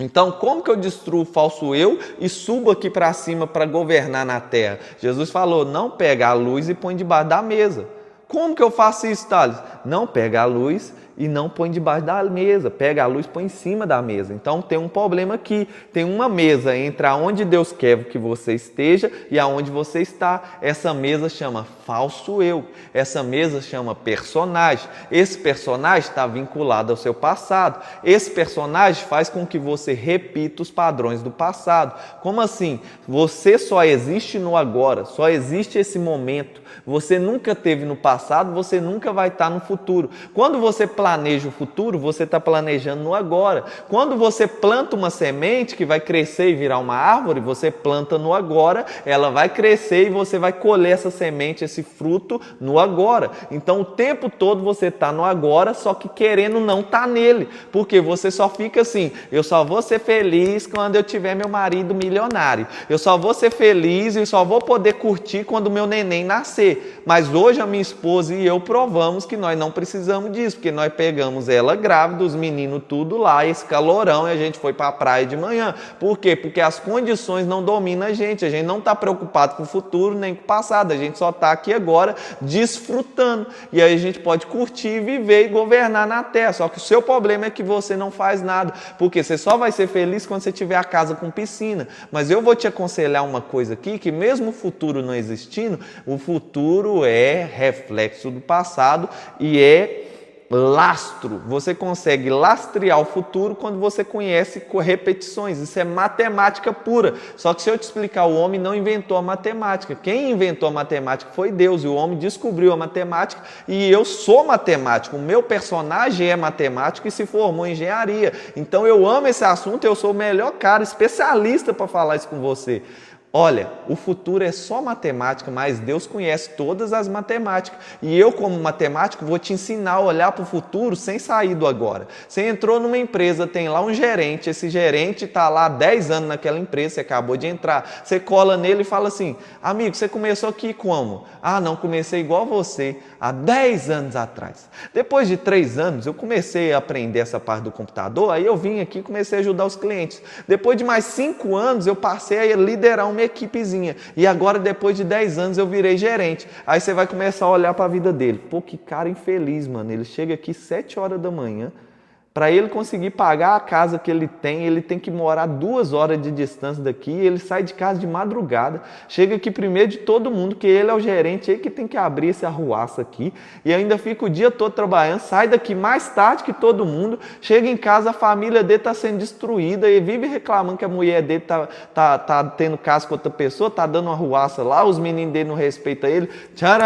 Então, como que eu destruo o falso eu e subo aqui para cima para governar na terra? Jesus falou, não pega a luz e põe debaixo da mesa. Como que eu faço isso, Thales? Não pega a luz e não põe debaixo da mesa. Pega a luz e põe em cima da mesa. Então tem um problema aqui. Tem uma mesa entre aonde Deus quer que você esteja e aonde você está. Essa mesa chama falso eu. Essa mesa chama personagem. Esse personagem está vinculado ao seu passado. Esse personagem faz com que você repita os padrões do passado. Como assim? Você só existe no agora. Só existe esse momento. Você nunca teve no passado, você nunca vai estar no futuro. Quando você planeja o futuro, você está planejando no agora. Quando você planta uma semente que vai crescer e virar uma árvore, você planta no agora, ela vai crescer e você vai colher essa semente, esse fruto no agora. Então o tempo todo você está no agora, só que querendo não estar nele. Porque você só fica assim, eu só vou ser feliz quando eu tiver meu marido milionário. Eu só vou ser feliz e só vou poder curtir quando meu neném nascer. Mas hoje a minha esposa e eu provamos que nós não precisamos disso, porque nós pegamos ela grávida, os meninos tudo lá, esse calorão, e a gente foi para a praia de manhã. Por quê? Porque as condições não dominam a gente não está preocupado com o futuro nem com o passado, a gente só está aqui agora desfrutando. E aí a gente pode curtir, viver e governar na terra. Só que o seu problema é que você não faz nada, porque você só vai ser feliz quando você tiver a casa com piscina. Mas eu vou te aconselhar uma coisa aqui, que mesmo o futuro não existindo, o futuro é reflexo do passado e é lastro. Você consegue lastrear o futuro quando você conhece repetições. Isso é matemática pura. Só que se eu te explicar, o homem não inventou a matemática. Quem inventou a matemática foi Deus, e o homem descobriu a matemática, e eu sou matemático. O meu personagem é matemático e se formou em engenharia. Então eu amo esse assunto, eu sou o melhor cara, especialista para falar isso com você. olha, o futuro é só matemática, mas Deus conhece todas as matemáticas. E eu, como matemático, vou te ensinar a olhar para o futuro sem sair do agora. Você entrou numa empresa, tem lá um gerente, esse gerente está lá há 10 anos naquela empresa, você acabou de entrar. Você cola nele e fala assim, amigo, você começou aqui como? Ah, não, comecei igual você, há 10 anos atrás. Depois de 3 anos, eu comecei a aprender essa parte do computador, aí eu vim aqui e comecei a ajudar os clientes. Depois de mais 5 anos, eu passei a liderar uma equipezinha. E agora, depois de 10 anos, eu virei gerente. Aí você vai começar a olhar para a vida dele. Pô, que cara infeliz, mano. Ele chega aqui 7 horas da manhã. Para ele conseguir pagar a casa que ele tem que morar 2 horas de distância daqui. Ele sai de casa de madrugada, chega aqui primeiro de todo mundo, que ele é o gerente, ele que tem que abrir esse arruaça aqui, e ainda fica o dia todo trabalhando, sai daqui mais tarde que todo mundo, chega em casa, a família dele está sendo destruída, e vive reclamando que a mulher dele tá tendo caso com outra pessoa, tá dando uma arruaça lá, os meninos dele não respeitam ele. Tcharam!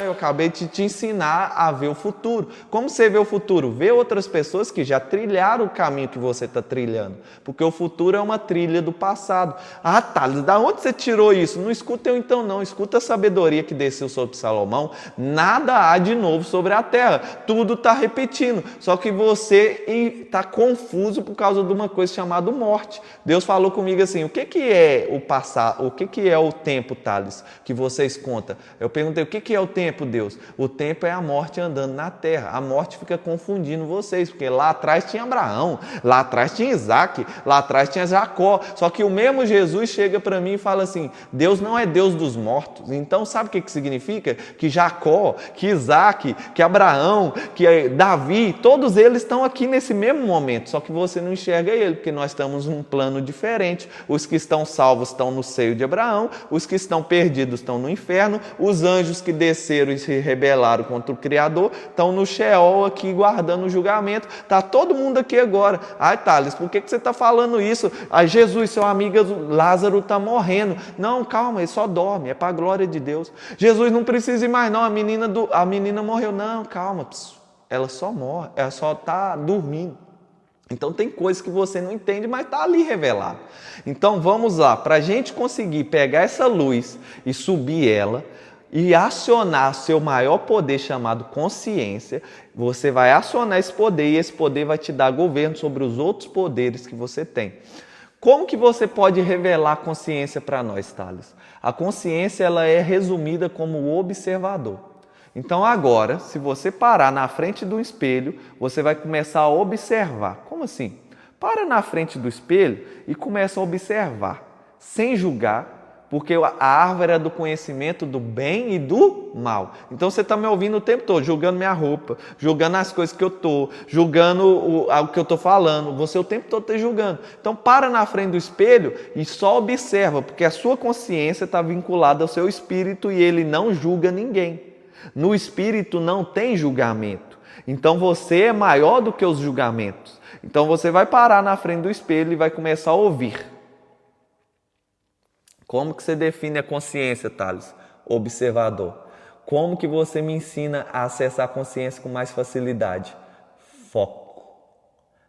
Eu acabei de te ensinar a ver o futuro. Como você vê o futuro? Vê outras pessoas que já trilharam o caminho que você está trilhando, porque o futuro é uma trilha do passado. Ah, Thales, da onde você tirou isso? Não escuta eu então não, escuta a sabedoria que desceu sobre Salomão. Nada há de novo sobre a terra, tudo está repetindo, só que você está confuso por causa de uma coisa chamada morte. Deus falou comigo assim, o que é o passado, o que é o tempo, Thales, que vocês contam? Eu perguntei, o que é o tempo, Deus? O tempo é a morte andando na terra, a morte fica confundindo vocês, porque lá atrás tinha Abraão, lá atrás tinha Isaac, lá atrás tinha Jacó. Só que o mesmo Jesus chega para mim e fala assim, Deus não é Deus dos mortos. Então sabe o que significa? Que Jacó, que Isaac, que Abraão, que Davi, todos eles estão aqui nesse mesmo momento, só que você não enxerga ele, porque nós estamos num plano diferente. Os que estão salvos estão no seio de Abraão, os que estão perdidos estão no inferno, os anjos que desceram e se rebelaram contra o Criador estão no Sheol aqui guardando o julgamento. Está todo mundo aqui agora. Ai, Thales, por que você está falando isso? Ai, Jesus, seu amigo Lázaro está morrendo. Não, calma, ele só dorme, é para a glória de Deus. Jesus, não precisa ir mais não, a menina morreu. Não, calma, ela só morre, ela só está dormindo. Então tem coisas que você não entende, mas está ali revelado. Então vamos lá, para a gente conseguir pegar essa luz e subir ela, e acionar seu maior poder chamado consciência, você vai acionar esse poder e esse poder vai te dar governo sobre os outros poderes que você tem. Como que você pode revelar a consciência para nós, Thales? A consciência ela é resumida como o observador. Então agora, se você parar na frente do espelho, você vai começar a observar. Como assim? Para na frente do espelho e começa a observar, sem julgar, porque a árvore é do conhecimento do bem e do mal. Então você está me ouvindo o tempo todo, julgando minha roupa, julgando as coisas que eu estou, julgando o que eu estou falando. Você o tempo todo está julgando. Então para na frente do espelho e só observa, porque a sua consciência está vinculada ao seu espírito e ele não julga ninguém. No espírito não tem julgamento. Então você é maior do que os julgamentos. Então você vai parar na frente do espelho e vai começar a ouvir. Como que você define a consciência, Thales? Observador. Como que você me ensina a acessar a consciência com mais facilidade? Foco.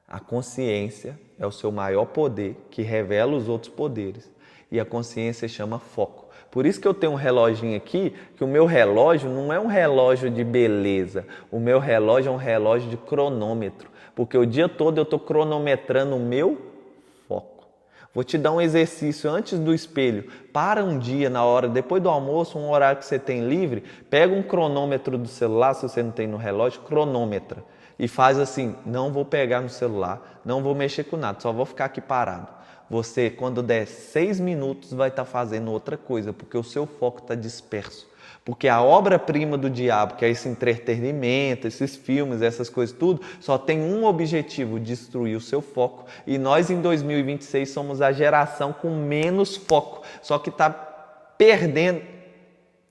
A consciência é o seu maior poder que revela os outros poderes. E a consciência chama foco. Por isso que eu tenho um reloginho aqui, que o meu relógio não é um relógio de beleza. O meu relógio é um relógio de cronômetro. Porque o dia todo eu estou cronometrando o meu foco. Vou te dar um exercício antes do espelho. Para um dia, na hora, depois do almoço, um horário que você tem livre, pega um cronômetro do celular, se você não tem no relógio, cronômetra. E faz assim, não vou pegar no celular, não vou mexer com nada, só vou ficar aqui parado. Você, quando der 6 minutos, vai estar fazendo outra coisa, porque o seu foco está disperso. Porque a obra-prima do diabo, que é esse entretenimento, esses filmes, essas coisas tudo, só tem um objetivo, destruir o seu foco. E nós, em 2026, somos a geração com menos foco, só que está perdendo.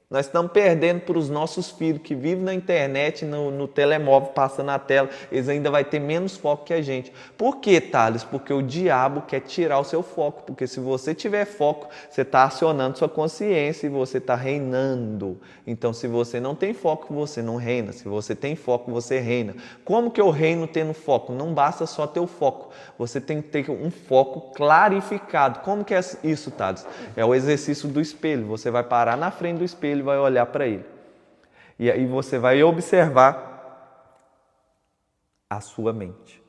Nós estamos perdendo para os nossos filhos que vivem na internet, no telemóvel, passando na tela. Eles ainda vão ter menos foco que a gente. Por quê, Thales? Porque o diabo quer tirar o seu foco. Porque se você tiver foco, você está acionando sua consciência e você está reinando. Então, se você não tem foco, você não reina. Se você tem foco, você reina. Como que eu reino tendo foco? Não basta só ter o foco. Você tem que ter um foco clarificado. Como que é isso, Thales? É o exercício do espelho. Você vai parar na frente do espelho, vai olhar para ele. E aí você vai observar a sua mente.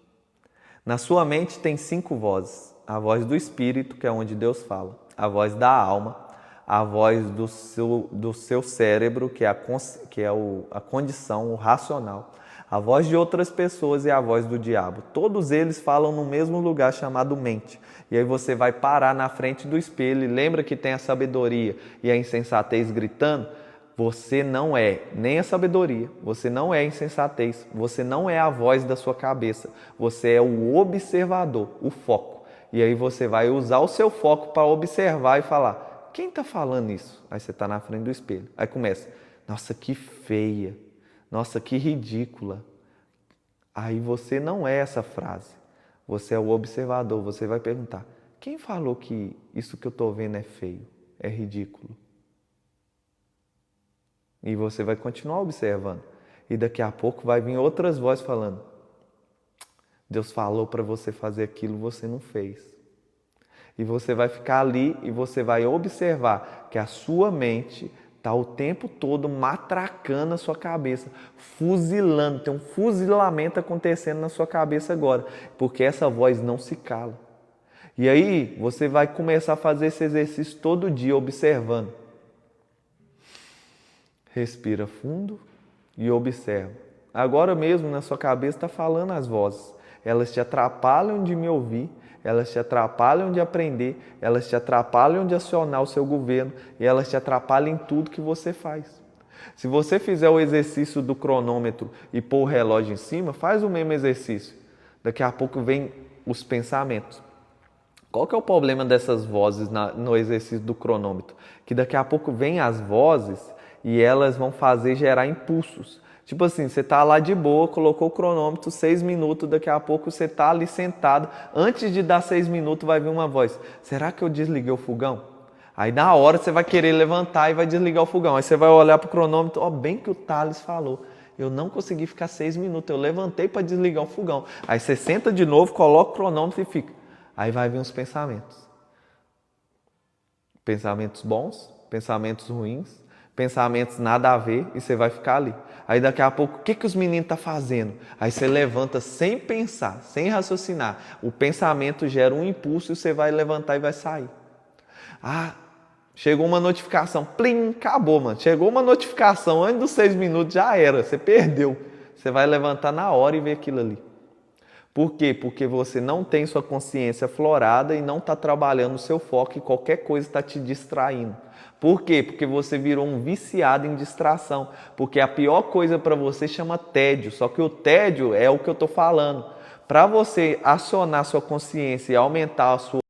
Na sua mente tem 5 vozes. A voz do espírito, que é onde Deus fala. A voz da alma. A voz do seu cérebro, que é a condição, o racional. A voz de outras pessoas e a voz do diabo. Todos eles falam no mesmo lugar chamado mente. E aí você vai parar na frente do espelho e lembra que tem a sabedoria e a insensatez gritando? Você não é nem a sabedoria, você não é a insensatez, você não é a voz da sua cabeça, você é o observador, o foco. E aí você vai usar o seu foco para observar e falar, quem está falando isso? Aí você está na frente do espelho. Aí começa, nossa, que feia, nossa, que ridícula. Aí você não é essa frase, você é o observador, você vai perguntar, quem falou que isso que eu estou vendo é feio, é ridículo? E você vai continuar observando. E daqui a pouco vai vir outras vozes falando, Deus falou para você fazer aquilo, você não fez. E você vai ficar ali e você vai observar que a sua mente está o tempo todo matracando a sua cabeça, fuzilando, tem um fuzilamento acontecendo na sua cabeça agora, porque essa voz não se cala. E aí você vai começar a fazer esse exercício todo dia, observando. Respira fundo e observa. Agora mesmo na sua cabeça está falando as vozes. Elas te atrapalham de me ouvir, elas te atrapalham de aprender, elas te atrapalham de acionar o seu governo e elas te atrapalham em tudo que você faz. Se você fizer o exercício do cronômetro e pôr o relógio em cima, faz o mesmo exercício. Daqui a pouco vem os pensamentos. Qual que é o problema dessas vozes no exercício do cronômetro? Que daqui a pouco vem as vozes e elas vão fazer gerar impulsos. Tipo assim, você está lá de boa, colocou o cronômetro, 6 minutos, daqui a pouco você está ali sentado, antes de dar 6 minutos vai vir uma voz, será que eu desliguei o fogão? Aí na hora você vai querer levantar e vai desligar o fogão, aí você vai olhar para o cronômetro, ó, bem que o Thales falou, eu não consegui ficar 6 minutos, eu levantei para desligar o fogão. Aí você senta de novo, coloca o cronômetro e fica. Aí vai vir os pensamentos. Pensamentos bons, pensamentos ruins, pensamentos nada a ver e você vai ficar ali. Aí daqui a pouco, o que os meninos estão fazendo? Aí você levanta sem pensar, sem raciocinar. O pensamento gera um impulso e você vai levantar e vai sair. Ah, chegou uma notificação, plim, acabou, mano. Chegou uma notificação, antes dos 6 minutos já era, você perdeu. Você vai levantar na hora e ver aquilo ali. Por quê? Porque você não tem sua consciência aflorada e não está trabalhando o seu foco e qualquer coisa está te distraindo. Por quê? Porque você virou um viciado em distração. Porque a pior coisa para você chama tédio. Só que o tédio é o que eu estou falando. Para você acionar sua consciência e aumentar a sua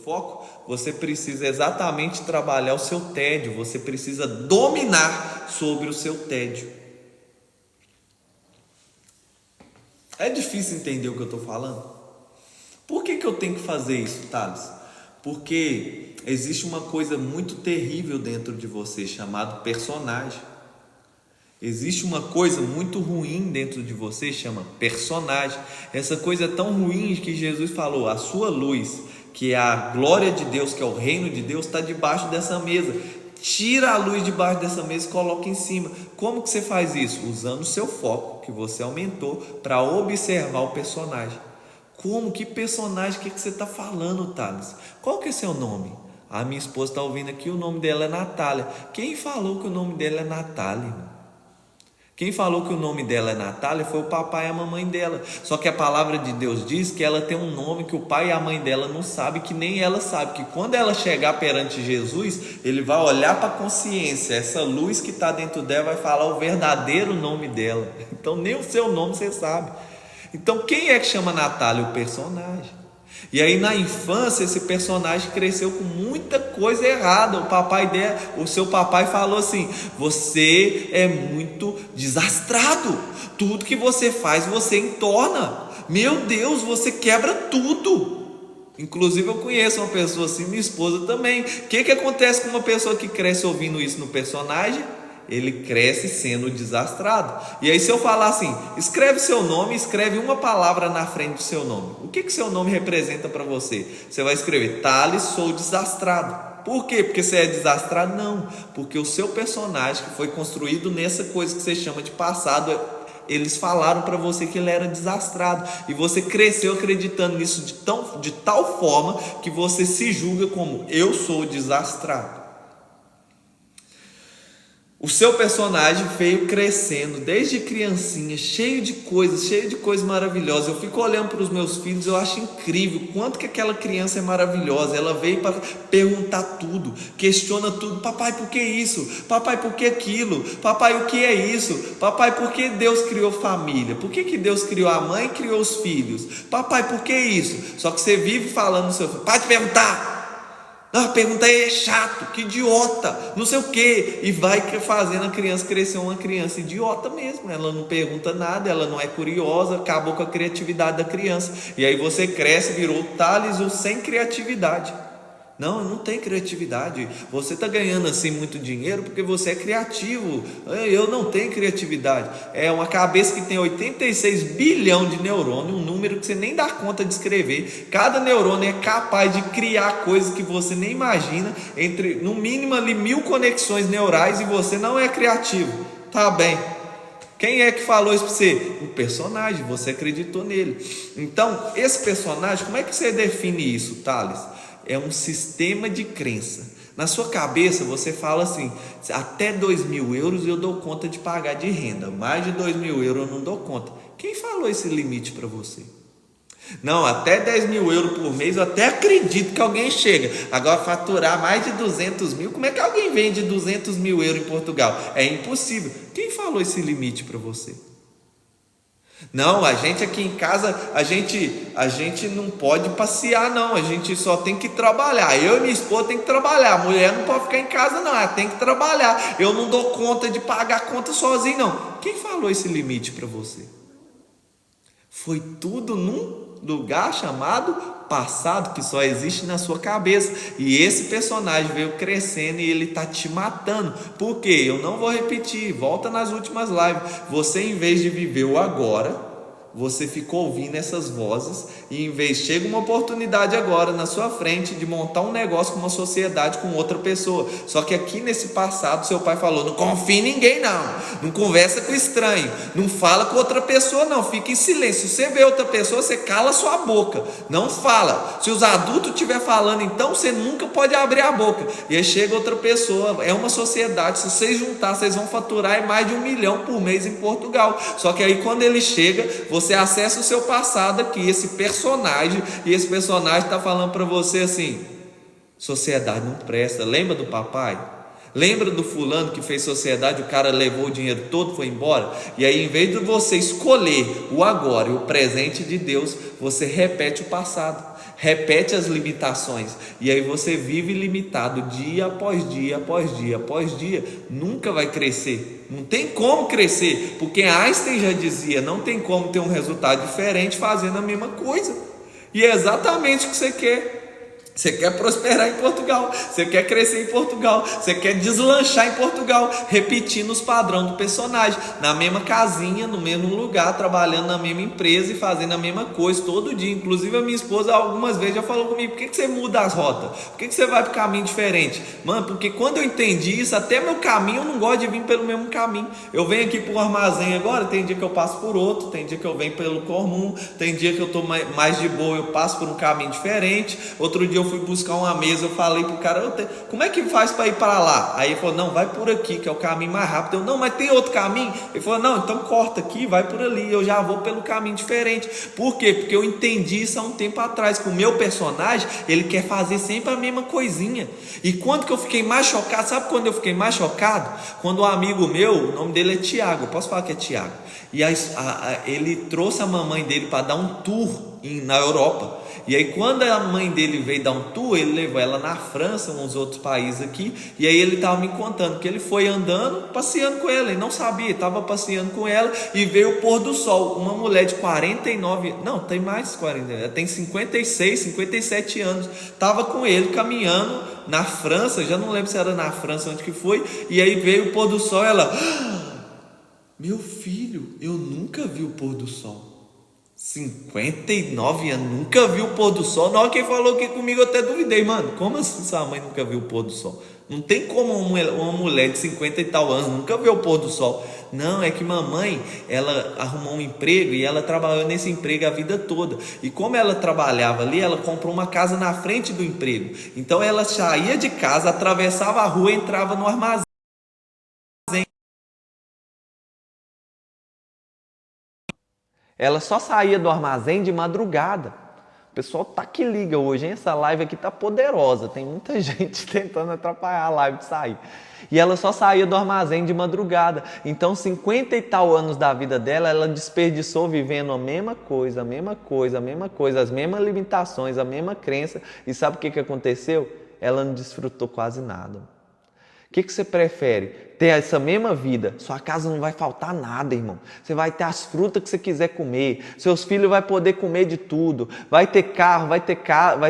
foco, você precisa exatamente trabalhar o seu tédio. Você precisa dominar sobre o seu tédio. É difícil entender o que eu estou falando? Por que eu tenho que fazer isso, Thales? Porque existe uma coisa muito terrível dentro de você chamado personagem. Existe uma coisa muito ruim dentro de você chama personagem. Essa coisa é tão ruim que Jesus falou, a sua luz, que é a glória de Deus, que é o reino de Deus, está debaixo dessa mesa. Tira a luz debaixo dessa mesa e coloca em cima. Como que você faz isso? Usando o seu foco, que você aumentou, para observar o personagem. Como? Que personagem? O que você está falando, Thales? Qual que é seu nome? A minha esposa está ouvindo aqui, o nome dela é Natália. Quem falou que o nome dela é Natália? Quem falou que o nome dela é Natália foi o papai e a mamãe dela. Só que a palavra de Deus diz que ela tem um nome que o pai e a mãe dela não sabem, que nem ela sabe. Que quando ela chegar perante Jesus, ele vai olhar para a consciência. Essa luz que está dentro dela vai falar o verdadeiro nome dela. Então nem o seu nome você sabe. Então quem é que chama Natália? O personagem. E aí na infância esse personagem cresceu com muita coisa errada. O seu papai falou assim: você é muito desastrado, tudo que você faz você entorna, meu Deus, você quebra tudo. Inclusive eu conheço uma pessoa assim, minha esposa também. O que acontece com uma pessoa que cresce ouvindo isso no personagem? Ele cresce sendo desastrado. E aí se eu falar assim, escreve seu nome, escreve uma palavra na frente do seu nome, o que seu nome representa para você? Você vai escrever: Thales, sou desastrado. Por quê? Porque você é desastrado? Não, porque o seu personagem, que foi construído nessa coisa que você chama de passado, eles falaram para você que ele era desastrado, e você cresceu acreditando nisso de tal forma que você se julga como: eu sou desastrado. O seu personagem veio crescendo desde criancinha, cheio de coisas maravilhosas. Eu fico olhando para os meus filhos, eu acho incrível quanto que aquela criança é maravilhosa. Ela veio para perguntar tudo, questiona tudo. Papai, por que isso? Papai, por que aquilo? Papai, o que é isso? Papai, por que Deus criou família? Por que Deus criou a mãe e criou os filhos? Papai, por que isso? Só que você vive falando no seu filho: para de perguntar. Não, a pergunta é chato, que idiota, não sei o que, e vai fazendo a criança crescer uma criança idiota mesmo. Ela não pergunta nada, ela não é curiosa, acabou com a criatividade da criança. E aí você cresce, virou o Thales, o sem criatividade. Não tem criatividade. Você está ganhando assim muito dinheiro porque você é criativo. Eu não tenho criatividade. É uma cabeça que tem 86 bilhões de neurônios, um número que você nem dá conta de escrever. Cada neurônio é capaz de criar coisas que você nem imagina, entre no mínimo ali 1000 conexões neurais, e você não é criativo. Tá bem. Quem é que falou isso para você? O personagem, você acreditou nele. Então, esse personagem, como é que você define isso, Thales? É um sistema de crença. Na sua cabeça você fala assim: até 2.000 euros eu dou conta de pagar de renda, mais de 2.000 euros eu não dou conta. Quem falou esse limite para você? Não, até 10.000 euros por mês eu até acredito que alguém chega. Agora faturar mais de 200 mil, como é que alguém vende 200 mil euros em Portugal? É impossível. Quem falou esse limite para você? Não, a gente aqui em casa, a gente não pode passear não, a gente só tem que trabalhar. Eu e minha esposa tem que trabalhar, a mulher não pode ficar em casa não, ela tem que trabalhar. Eu não dou conta de pagar a conta sozinho não. Quem falou esse limite para você? Foi tudo num lugar chamado passado, que só existe na sua cabeça. E esse personagem veio crescendo e ele está te matando. Por quê? Eu não vou repetir, volta nas últimas lives. Você, em vez de viver o agora, você ficou ouvindo essas vozes, e em vez, chega uma oportunidade agora na sua frente de montar um negócio com uma sociedade com outra pessoa. Só que aqui nesse passado seu pai falou: não confia em ninguém não conversa com estranho, não fala com outra pessoa não, fica em silêncio. Se você vê outra pessoa, você cala sua boca, não fala. Se os adultos estiver falando, então você nunca pode abrir a boca. E aí chega outra pessoa, é uma sociedade, se vocês juntar, vocês vão faturar mais de 1 milhão por mês em Portugal. Só que aí quando ele chega, você acessa o seu passado aqui, esse personagem, e esse personagem está falando para você assim: sociedade não presta. Lembra do papai? Lembra do fulano que fez sociedade, o cara levou o dinheiro todo, foi embora? E aí, em vez de você escolher o agora e o presente de Deus, você repete o passado, repete as limitações, e aí você vive limitado dia após dia, após dia, após dia. Nunca vai crescer, não tem como crescer, porque Einstein já dizia: não tem como ter um resultado diferente fazendo a mesma coisa. E é exatamente o que você quer. Você quer prosperar em Portugal, você quer crescer em Portugal, você quer deslanchar em Portugal, repetindo os padrões do personagem, na mesma casinha, no mesmo lugar, trabalhando na mesma empresa e fazendo a mesma coisa todo dia. Inclusive a minha esposa algumas vezes já falou comigo: por que você muda as rotas? Por que você vai para o caminho diferente? Mano, porque quando eu entendi isso, até meu caminho, eu não gosto de vir pelo mesmo caminho. Eu venho aqui para o armazém agora, tem dia que eu passo por outro, tem dia que eu venho pelo comum, tem dia que eu estou mais de boa, eu passo por um caminho diferente. Outro dia eu fui buscar uma mesa, eu falei pro cara: como é que faz para ir para lá? Aí ele falou: não, vai por aqui, que é o caminho mais rápido. Eu: não, mas tem outro caminho? Ele falou: não, então corta aqui, vai por ali, eu já vou pelo caminho diferente. Por quê? Porque eu entendi isso há um tempo atrás, que o meu personagem, ele quer fazer sempre a mesma coisinha. E quando que eu fiquei mais chocado? Sabe quando eu fiquei mais chocado? Quando um amigo meu, o nome dele é Tiago, eu posso falar que é Tiago, e ele trouxe a mamãe dele para dar um tour na Europa. E aí quando a mãe dele veio dar um tour, ele levou ela na França, uns outros países aqui, e aí ele estava me contando que ele foi andando, passeando com ela, ele não sabia, estava passeando com ela e veio o pôr do sol. Uma mulher de 49, não, tem mais de 40, ela tem 56, 57 anos, estava com ele caminhando na França, já não lembro se era na França onde que foi, e aí veio o pôr do sol, ela, meu filho, eu nunca vi o pôr do sol. 59 anos, nunca viu o pôr do sol. Na hora que ele falou aqui comigo, eu até duvidei, mano, como assim sua mãe nunca viu o pôr do sol? Não tem como uma mulher de 50 e tal anos nunca viu o pôr do sol. Não, é que mamãe, ela arrumou um emprego e ela trabalhou nesse emprego a vida toda. E como ela trabalhava ali, ela comprou uma casa na frente do emprego. Então ela saía de casa, atravessava a rua e entrava no armazém. Ela só saía do armazém de madrugada. O pessoal tá que liga hoje, hein? Essa live aqui tá poderosa. Tem muita gente tentando atrapalhar a live de sair. E ela só saía do armazém de madrugada. Então, 50 e tal anos da vida dela, ela desperdiçou vivendo a mesma coisa, a mesma coisa, a mesma coisa, as mesmas limitações, a mesma crença. E sabe o que aconteceu? Ela não desfrutou quase nada. O que você prefere? Ter essa mesma vida, sua casa não vai faltar nada, irmão. Você vai ter as frutas que você quiser comer, seus filhos vão poder comer de tudo, vai ter carro, vai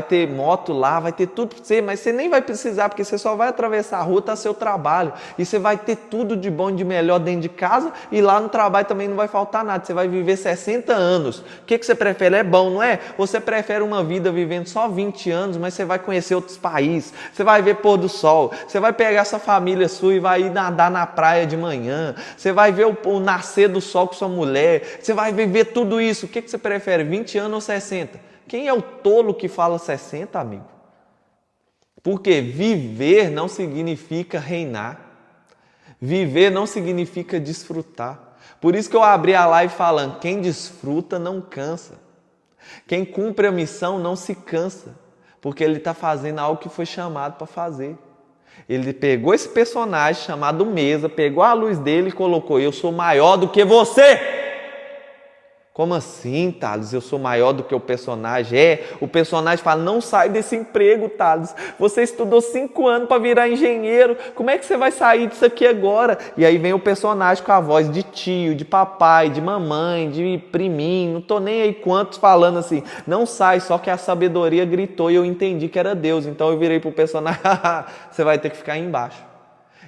ter moto lá, vai ter tudo para você, mas você nem vai precisar, porque você só vai atravessar a rua, tá seu trabalho, e você vai ter tudo de bom e de melhor dentro de casa, e lá no trabalho também não vai faltar nada, você vai viver 60 anos. O que você prefere? É bom, não é? Você prefere uma vida vivendo só 20 anos, mas você vai conhecer outros países, você vai ver pôr do sol, você vai pegar sua família sua e vai ir nadar na praia de manhã, você vai ver o nascer do sol com sua mulher, você vai viver tudo isso. O que você prefere, 20 anos ou 60? Quem é o tolo que fala 60, amigo? Porque viver não significa reinar, viver não significa desfrutar. Por isso que eu abri a live falando, quem desfruta não cansa, quem cumpre a missão não se cansa, porque ele está fazendo algo que foi chamado para fazer. Ele pegou esse personagem chamado Mesa, pegou a luz dele e colocou, eu sou maior do que você. Como assim, Thales? Eu sou maior do que o personagem? O personagem fala, não sai desse emprego, Thales. Você estudou 5 anos para virar engenheiro. Como é que você vai sair disso aqui agora? E aí vem o personagem com a voz de tio, de papai, de mamãe, de priminho, não tô nem aí quantos falando assim, não sai, só que a sabedoria gritou e eu entendi que era Deus. Então eu virei pro personagem, você vai ter que ficar aí embaixo.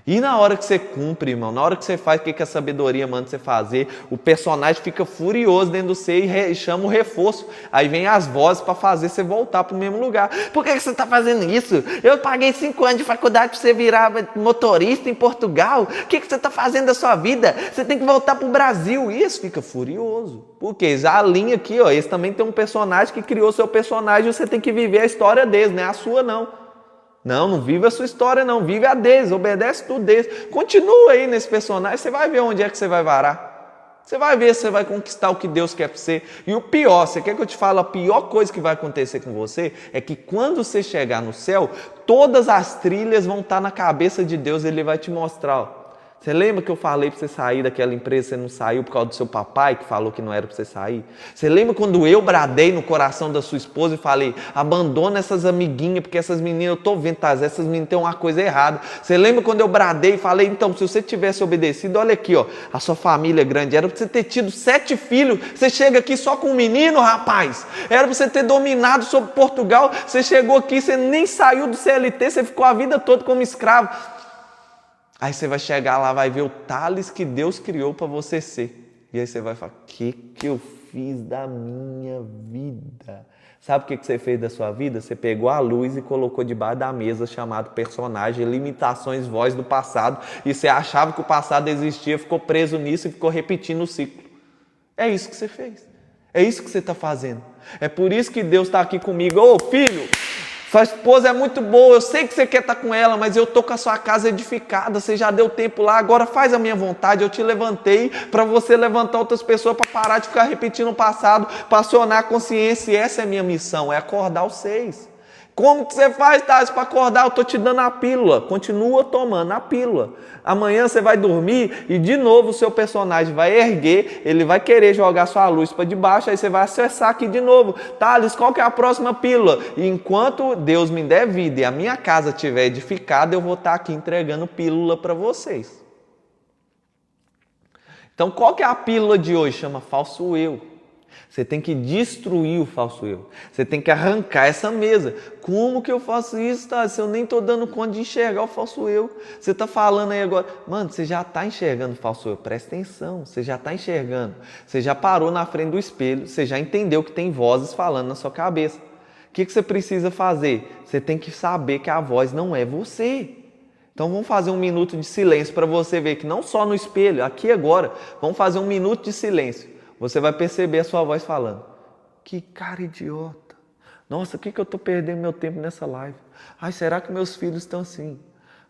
E na hora que você cumpre, irmão, na hora que você faz o que a sabedoria manda você fazer, o personagem fica furioso dentro do você e chama o reforço. Aí vem as vozes para fazer você voltar para o mesmo lugar. Por que você está fazendo isso? Eu paguei 5 anos de faculdade para você virar motorista em Portugal. O que você está fazendo da sua vida? Você tem que voltar para o Brasil. E esse fica furioso. Porque já a linha aqui, ó, esse também tem um personagem que criou seu personagem e você tem que viver a história deles, não é a sua não. Não vive a sua história não, vive a deles, obedece tudo deles. Continua aí nesse personagem, você vai ver onde é que você vai varar. Você vai ver se você vai conquistar o que Deus quer para você. E o pior, você quer que eu te fale, a pior coisa que vai acontecer com você é que quando você chegar no céu, todas as trilhas vão estar na cabeça de Deus, Ele vai te mostrar, ó. Você lembra que eu falei para você sair daquela empresa, você não saiu por causa do seu papai que falou que não era para você sair? Você lembra quando eu bradei no coração da sua esposa e falei, abandona essas amiguinhas, porque essas meninas, eu estou vendo, tá, essas meninas têm uma coisa errada. Você lembra quando eu bradei e falei, então, se você tivesse obedecido, olha aqui, ó, a sua família é grande, era para você ter tido 7 filhos, você chega aqui só com um menino, rapaz. Era para você ter dominado sobre Portugal, você chegou aqui, você nem saiu do CLT, você ficou a vida toda como escravo. Aí você vai chegar lá, vai ver o Thales que Deus criou para você ser. E aí você vai falar, o que eu fiz da minha vida? Sabe o que você fez da sua vida? Você pegou a luz e colocou debaixo da mesa, chamado personagem, limitações, voz do passado. E você achava que o passado existia, ficou preso nisso e ficou repetindo o ciclo. É isso que você fez. É isso que você está fazendo. É por isso que Deus está aqui comigo. Ô filho, sua esposa é muito boa, eu sei que você quer estar com ela, mas eu estou com a sua casa edificada, você já deu tempo lá, agora faz a minha vontade, eu te levantei para você levantar outras pessoas para parar de ficar repetindo o passado, para acionar a consciência, e essa é a minha missão, é acordar os 6. Como que você faz, Thales, para acordar? Eu estou te dando a pílula. Continua tomando a pílula. Amanhã você vai dormir e de novo o seu personagem vai erguer, ele vai querer jogar sua luz para debaixo, aí você vai acessar aqui de novo. Thales, qual que é a próxima pílula? E enquanto Deus me der vida e a minha casa estiver edificada, eu vou estar aqui entregando pílula para vocês. Então, qual que é a pílula de hoje? Chama falso eu. Você tem que destruir o falso eu. Você tem que arrancar essa mesa. Como que eu faço isso, tá? Se eu nem estou dando conta de enxergar o falso eu. Você está falando aí agora. Mano, você já está enxergando o falso eu. Presta atenção. Você já está enxergando. Você já parou na frente do espelho. Você já entendeu que tem vozes falando na sua cabeça. O que você precisa fazer? Você tem que saber que a voz não é você. Então vamos fazer um minuto de silêncio para você ver que não só no espelho, aqui agora, vamos fazer um minuto de silêncio. Você vai perceber a sua voz falando. Que cara idiota. Nossa, o que eu estou perdendo meu tempo nessa live? Ai, será que meus filhos estão assim?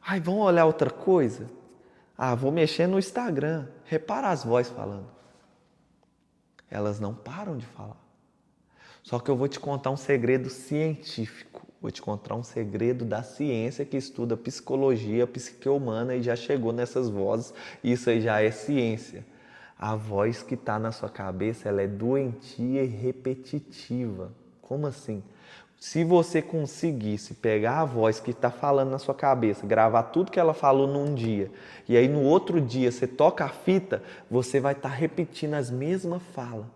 Ai, vamos olhar outra coisa? Ah, vou mexer no Instagram. Repara as vozes falando. Elas não param de falar. Só que eu vou te contar um segredo científico. Vou te contar um segredo da ciência que estuda psicologia, psique humana e já chegou nessas vozes. Isso aí já é ciência. A voz que está na sua cabeça, ela é doentia e repetitiva. Como assim? Se você conseguisse pegar a voz que está falando na sua cabeça, gravar tudo que ela falou num dia, e aí no outro dia você toca a fita, você vai estar repetindo as mesmas falas.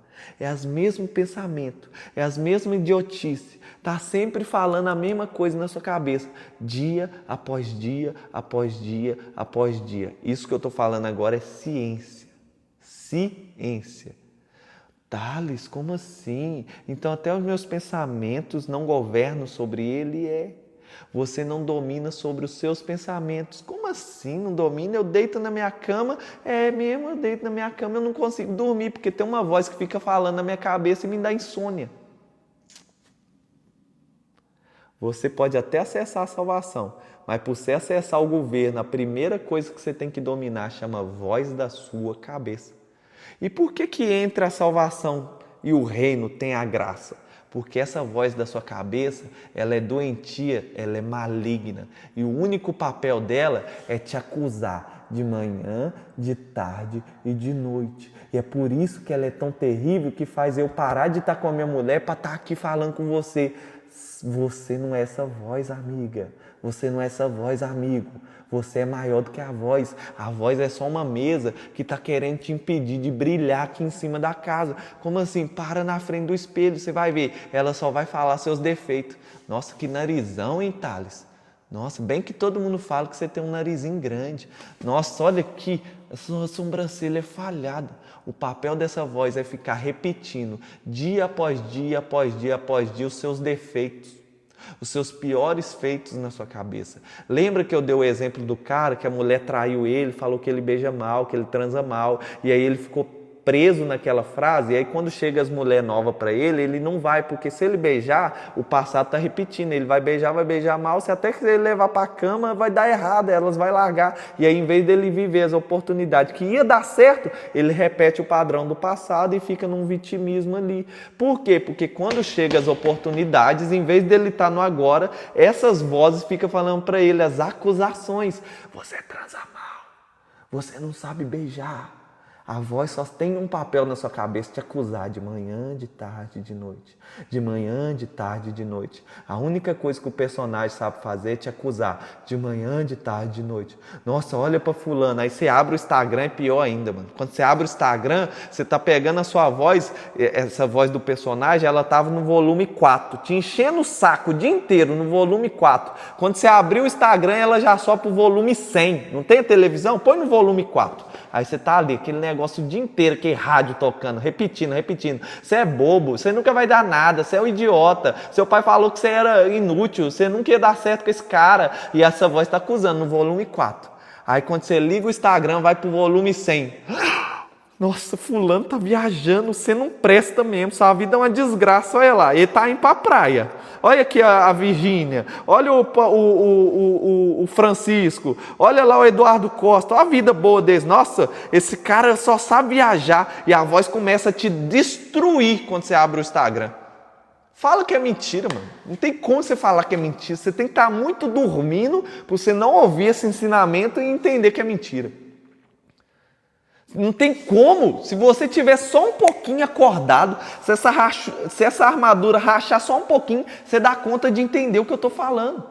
É os mesmos pensamentos, é as mesmas idiotices. Está sempre falando a mesma coisa na sua cabeça, dia após dia, após dia, após dia. Isso que eu estou falando agora é ciência. Ciência. Thales, como assim? Então até os meus pensamentos não governam sobre ele? Você não domina sobre os seus pensamentos. Como assim não domina? Eu deito na minha cama, eu deito na minha cama, eu não consigo dormir, porque tem uma voz que fica falando na minha cabeça e me dá insônia. Você pode até acessar a salvação, mas por você acessar o governo, a primeira coisa que você tem que dominar chama voz da sua cabeça. E por que entre a salvação e o reino tem a graça? Porque essa voz da sua cabeça, ela é doentia, ela é maligna. E o único papel dela é te acusar de manhã, de tarde e de noite. E é por isso que ela é tão terrível que faz eu parar de estar com a minha mulher para estar aqui falando com você. Você não é essa voz, amiga. Você não é essa voz, amigo. Você é maior do que a voz. A voz é só uma mesa que está querendo te impedir de brilhar aqui em cima da casa. Como assim? Para na frente do espelho, você vai ver. Ela só vai falar seus defeitos. Nossa, que narizão, hein, Thales? Nossa, bem que todo mundo fala que você tem um narizinho grande. Nossa, olha aqui, a sua sobrancelha é falhada. O papel dessa voz é ficar repetindo, dia após dia, após dia, após dia, os seus defeitos. Os seus piores feitos na sua cabeça. Lembra que eu dei o exemplo do cara que a mulher traiu ele, falou que ele beija mal, que ele transa mal, e aí ele ficou preso naquela frase, e aí quando chega as mulheres novas para ele, ele não vai, porque se ele beijar, o passado está repetindo, ele vai beijar mal, se até que ele levar para a cama, vai dar errado, elas vão largar, e aí em vez dele viver as oportunidades que ia dar certo, ele repete o padrão do passado e fica num vitimismo ali. Por quê? Porque quando chega as oportunidades, em vez dele estar no agora, essas vozes ficam falando para ele, as acusações, você transa mal, você não sabe beijar. A voz só tem um papel na sua cabeça, te acusar de manhã, de tarde, de noite. De manhã, de tarde, de noite. A única coisa que o personagem sabe fazer é te acusar. De manhã, de tarde, de noite. Nossa, olha pra fulano. Aí você abre o Instagram, é pior ainda, mano. Quando você abre o Instagram, você tá pegando a sua voz, essa voz do personagem, ela tava no volume 4. Te enchendo o saco o dia inteiro no volume 4. Quando você abriu o Instagram, ela já sobe pro volume 100. Não tem a televisão? Põe no volume 4. Aí você tá ali, aquele negócio o dia inteiro, aquele rádio tocando, repetindo. Você é bobo, você nunca vai dar nada, você é um idiota. Seu pai falou que você era inútil, você nunca ia dar certo com esse cara. E essa voz está acusando no volume 4. Aí quando você liga o Instagram, vai pro volume 100. Nossa, fulano tá viajando, você não presta mesmo, sua vida é uma desgraça, olha lá, ele tá indo pra praia. Olha aqui a Virgínia, olha o Francisco, olha lá o Eduardo Costa, olha a vida boa deles. Nossa, esse cara só sabe viajar e a voz começa a te destruir quando você abre o Instagram. Fala que é mentira, mano. Não tem como você falar que é mentira. Você tem que estar muito dormindo para você não ouvir esse ensinamento e entender que é mentira. Não tem como. Se você tiver só um pouquinho acordado, se essa armadura rachar só um pouquinho, você dá conta de entender o que eu estou falando.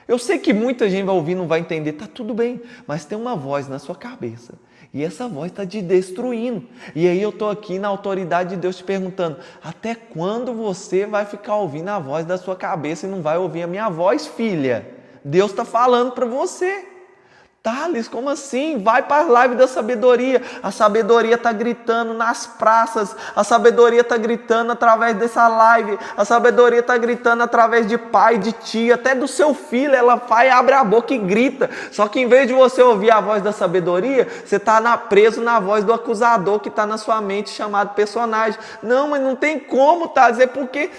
Eu sei que muita gente vai ouvir e não vai entender. Tá tudo bem. Mas tem uma voz na sua cabeça. E essa voz está te destruindo. E aí eu estou aqui na autoridade de Deus te perguntando, até quando você vai ficar ouvindo a voz da sua cabeça e não vai ouvir a minha voz, filha? Deus está falando para você. Thales, como assim? Vai para a live da sabedoria. A sabedoria está gritando nas praças. A sabedoria está gritando através dessa live. A sabedoria está gritando através de pai, de tia, até do seu filho. Ela vai, abre a boca e grita. Só que em vez de você ouvir a voz da sabedoria, você está preso na voz do acusador que está na sua mente, chamado personagem. Não, mas não tem como, Thales. É porque,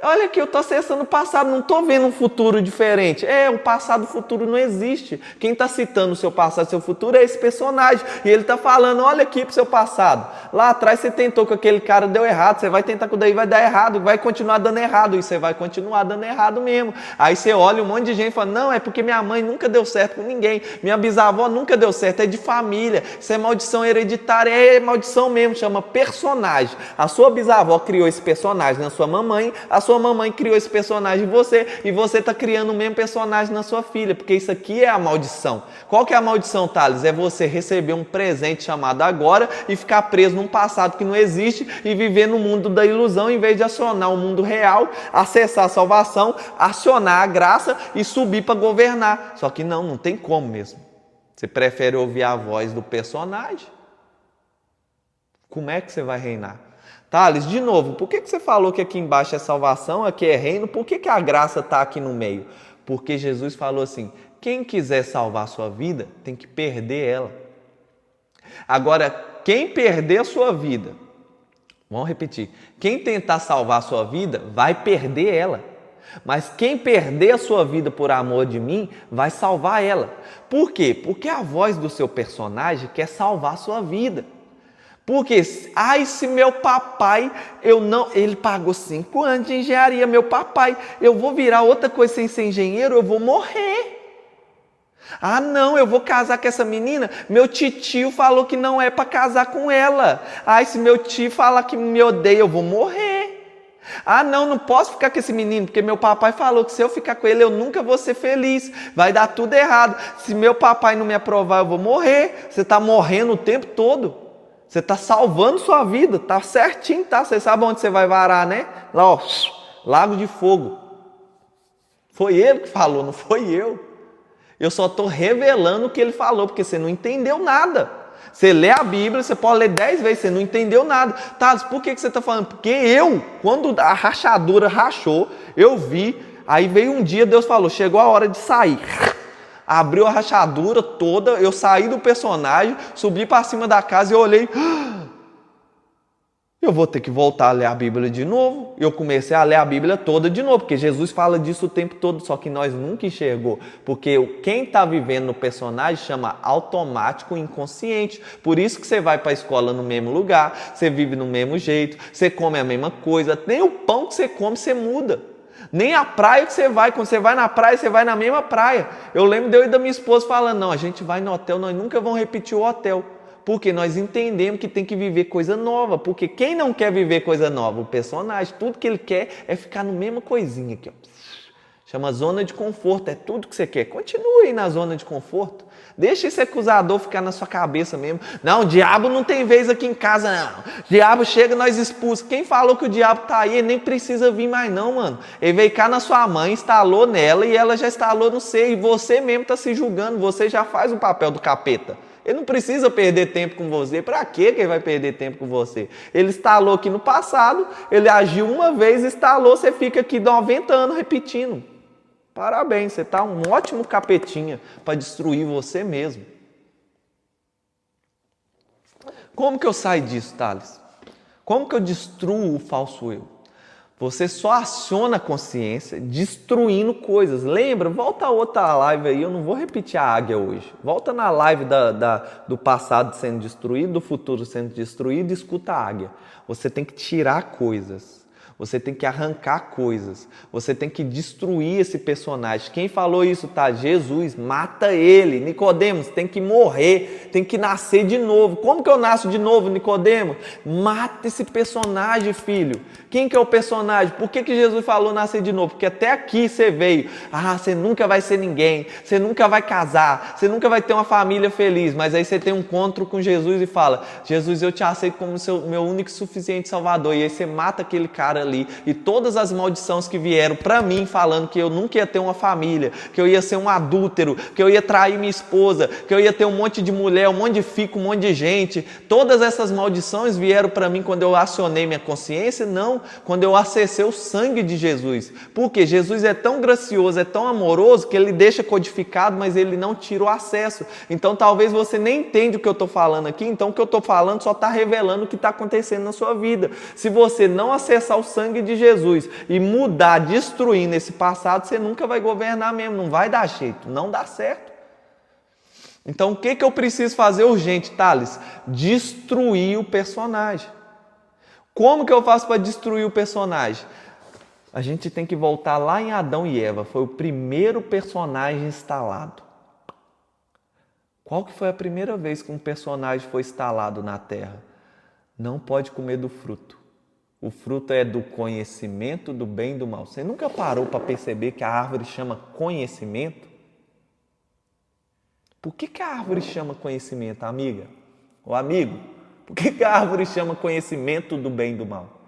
olha que eu estou acessando o passado, não estou vendo um futuro diferente. O passado e o futuro não existe. Quem está citando o seu passado e o seu futuro é esse personagem. E ele está falando, olha aqui para o seu passado. Lá atrás você tentou com aquele cara, deu errado. Você vai tentar com o daí, vai dar errado. Vai continuar dando errado. E você vai continuar dando errado mesmo. Aí você olha um monte de gente e fala, não, é porque minha mãe nunca deu certo com ninguém. Minha bisavó nunca deu certo. É de família. Isso é maldição hereditária. É maldição mesmo. Chama personagem. A sua bisavó criou esse personagem na sua mamãe. A sua mamãe criou esse personagem em você e você está criando o mesmo personagem na sua filha, porque isso aqui é a maldição. Qual que é a maldição, Thales? É você receber um presente chamado agora e ficar preso num passado que não existe e viver no mundo da ilusão em vez de acionar o mundo real, acessar a salvação, acionar a graça e subir para governar. Só que não tem como mesmo. Você prefere ouvir a voz do personagem? Como é que você vai reinar? Thales, de novo, por que você falou que aqui embaixo é salvação, aqui é reino? Por que a graça está aqui no meio? Porque Jesus falou assim, quem quiser salvar a sua vida, tem que perder ela. Agora, quem perder a sua vida, vamos repetir, quem tentar salvar a sua vida, vai perder ela. Mas quem perder a sua vida por amor de mim, vai salvar ela. Por quê? Porque a voz do seu personagem quer salvar a sua vida. Porque, se meu papai, ele pagou 5 anos de engenharia, meu papai, eu vou virar outra coisa sem ser engenheiro, eu vou morrer. Não, eu vou casar com essa menina, meu titio falou que não é para casar com ela. Se meu tio falar que me odeia, eu vou morrer. Não posso ficar com esse menino, porque meu papai falou que se eu ficar com ele, eu nunca vou ser feliz, vai dar tudo errado. Se meu papai não me aprovar, eu vou morrer. Você está morrendo o tempo todo. Você está salvando sua vida, tá certinho, tá? Você sabe onde você vai varar, né? Lá, ó, Lago de Fogo. Foi ele que falou, não foi eu. Eu só estou revelando o que ele falou, porque você não entendeu nada. Você lê a Bíblia, você pode ler 10 vezes, você não entendeu nada. Tá, por que você está falando? Porque quando a rachadura rachou, eu vi, aí veio um dia, Deus falou, chegou a hora de sair. Abriu a rachadura toda, eu saí do personagem, subi para cima da casa e eu olhei. Eu vou ter que voltar a ler a Bíblia de novo. Eu comecei a ler a Bíblia toda de novo, porque Jesus fala disso o tempo todo, só que nós nunca enxergou. Porque quem está vivendo no personagem chama automático inconsciente. Por isso que você vai para a escola no mesmo lugar, você vive no mesmo jeito, você come a mesma coisa, nem o pão que você come você muda. Nem a praia que você vai, quando você vai na praia, você vai na mesma praia. Eu lembro de eu e da minha esposa falando, não, a gente vai no hotel, nós nunca vamos repetir o hotel. Porque nós entendemos que tem que viver coisa nova. Porque quem não quer viver coisa nova? O personagem, tudo que ele quer é ficar no mesma coisinha aqui, ó. Chama zona de conforto, é tudo que você quer. Continue aí na zona de conforto. Deixa esse acusador ficar na sua cabeça mesmo. Não, o diabo não tem vez aqui em casa, não. O diabo chega, nós expulsa. Quem falou que o diabo tá aí, ele nem precisa vir mais não, mano. Ele veio cá na sua mãe, instalou nela e ela já instalou no seu. E você mesmo tá se julgando, você já faz o papel do capeta. Ele não precisa perder tempo com você. Para que ele vai perder tempo com você? Ele instalou aqui no passado, ele agiu uma vez, instalou, você fica aqui 90 anos repetindo. Parabéns, você está um ótimo capetinha para destruir você mesmo. Como que eu saio disso, Thales? Como que eu destruo o falso eu? Você só aciona a consciência destruindo coisas. Lembra? Volta a outra live aí, eu não vou repetir a águia hoje. Volta na live do passado sendo destruído, do futuro sendo destruído e escuta a águia. Você tem que tirar coisas. Você tem que arrancar coisas. Você tem que destruir esse personagem. Quem falou isso, tá? Jesus. Mata ele. Nicodemos, tem que morrer. Tem que nascer de novo. Como que eu nasço de novo, Nicodemos? Mata esse personagem, filho. Quem que é o personagem? Por que Jesus falou nascer de novo? Porque até aqui você veio. Você nunca vai ser ninguém. Você nunca vai casar. Você nunca vai ter uma família feliz. Mas aí você tem um encontro com Jesus e fala: Jesus, eu te aceito como meu único e suficiente Salvador. E aí você mata aquele cara ali, e todas as maldições que vieram para mim falando que eu nunca ia ter uma família, que eu ia ser um adúltero, que eu ia trair minha esposa, que eu ia ter um monte de mulher, um monte de fico, um monte de gente, todas essas maldições vieram para mim quando eu acionei minha consciência? Não, quando eu acessei o sangue de Jesus. Porque Jesus é tão gracioso, é tão amoroso, que ele deixa codificado, mas ele não tira o acesso. Então talvez você nem entenda o que eu estou falando aqui, então o que eu estou falando só está revelando o que está acontecendo na sua vida. Se você não acessar o sangue de Jesus e mudar, destruindo esse passado, você nunca vai governar mesmo, não vai dar jeito, não dá certo. Então o que eu preciso fazer urgente, Thales? Destruir o personagem. Como que eu faço para destruir o personagem? A gente tem que voltar lá em Adão e Eva, foi o primeiro personagem instalado. Qual que foi a primeira vez que um personagem foi instalado na Terra? Não pode comer do fruto. O fruto é do conhecimento do bem e do mal. Você nunca parou para perceber que a árvore chama conhecimento? Por que a árvore chama conhecimento, amiga? Ou amigo? Por que a árvore chama conhecimento do bem e do mal?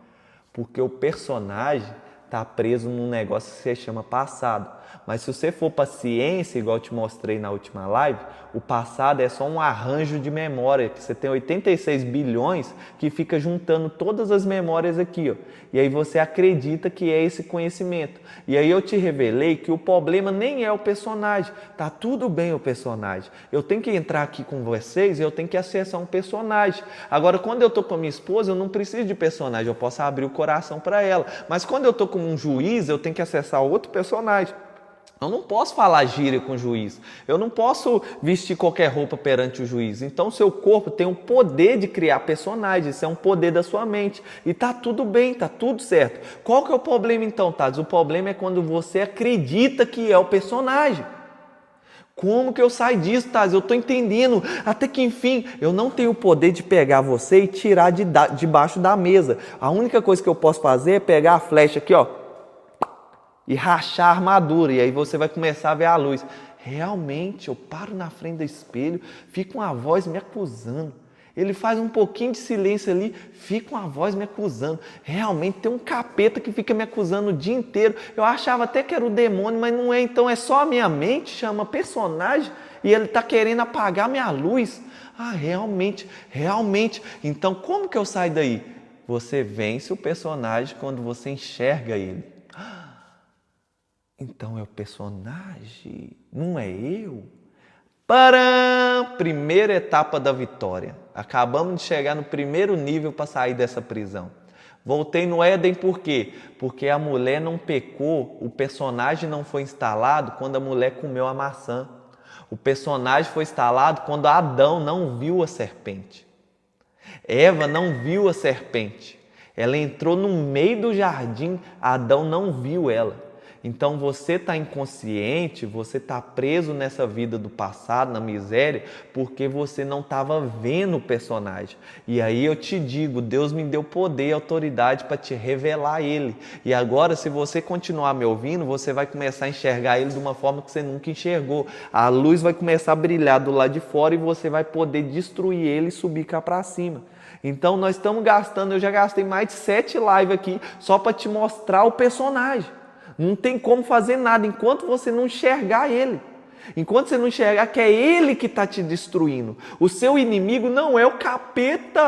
Porque o personagem está preso num negócio que se chama passado. Mas se você for para a ciência, igual eu te mostrei na última live, o passado é só um arranjo de memória, que você tem 86 bilhões que fica juntando todas as memórias aqui, ó. E aí você acredita que é esse conhecimento. E aí eu te revelei que o problema nem é o personagem. Tá tudo bem o personagem. Eu tenho que entrar aqui com vocês e eu tenho que acessar um personagem. Agora, quando eu estou com a minha esposa, eu não preciso de personagem, eu posso abrir o coração para ela. Mas quando eu estou com um juiz, eu tenho que acessar outro personagem. Eu não posso falar gíria com o juiz, eu não posso vestir qualquer roupa perante o juiz. Então o seu corpo tem o poder de criar personagens, isso é um poder da sua mente. E tá tudo bem, tá tudo certo. Qual que é o problema então, Thales? O problema é quando você acredita que é o personagem. Como que eu saio disso, Thales? Eu estou entendendo, até que enfim, eu não tenho o poder de pegar você e tirar debaixo da mesa. A única coisa que eu posso fazer é pegar a flecha aqui, ó, e rachar a armadura, e aí você vai começar a ver a luz. Realmente, eu paro na frente do espelho, fica uma voz me acusando. Ele faz um pouquinho de silêncio ali, fica uma voz me acusando. Realmente tem um capeta que fica me acusando o dia inteiro. Eu achava até que era o demônio, mas não é. Então é só a minha mente, chama personagem, e ele está querendo apagar minha luz. Realmente. Então como que eu saio daí? Você vence o personagem quando você enxerga ele. Então é o personagem, não é eu? Primeira etapa da vitória. Acabamos de chegar no primeiro nível para sair dessa prisão. Voltei no Éden por quê? Porque a mulher não pecou, o personagem não foi instalado quando a mulher comeu a maçã. O personagem foi instalado quando Adão não viu a serpente. Eva não viu a serpente. Ela entrou no meio do jardim, Adão não viu ela. Então você está inconsciente, você está preso nessa vida do passado, na miséria, porque você não estava vendo o personagem. E aí eu te digo, Deus me deu poder e autoridade para te revelar ele. E agora, se você continuar me ouvindo, você vai começar a enxergar ele de uma forma que você nunca enxergou. A luz vai começar a brilhar do lado de fora e você vai poder destruir ele e subir cá para cima. Então nós estamos gastando, eu já gastei mais de 7 lives aqui só para te mostrar o personagem. Não tem como fazer nada enquanto você não enxergar ele. Enquanto você não enxergar que é ele que está te destruindo. O seu inimigo não é o capeta.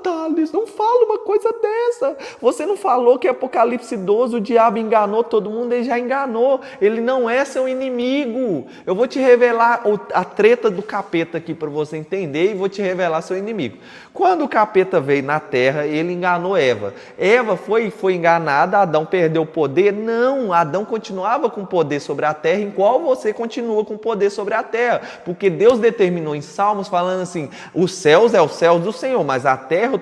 Thales, não fala uma coisa dessa. Você não falou que Apocalipse 12 o diabo enganou todo mundo? Ele já enganou. Ele não é seu inimigo. Eu vou te revelar a treta do capeta aqui para você entender e vou te revelar seu inimigo. Quando o capeta veio na terra, ele enganou Eva. Eva foi enganada, Adão perdeu o poder? Não, Adão continuava com poder sobre a terra, em qual você continua com poder sobre a terra, porque Deus determinou em Salmos falando assim, os céus é os céus do Senhor, mas a terra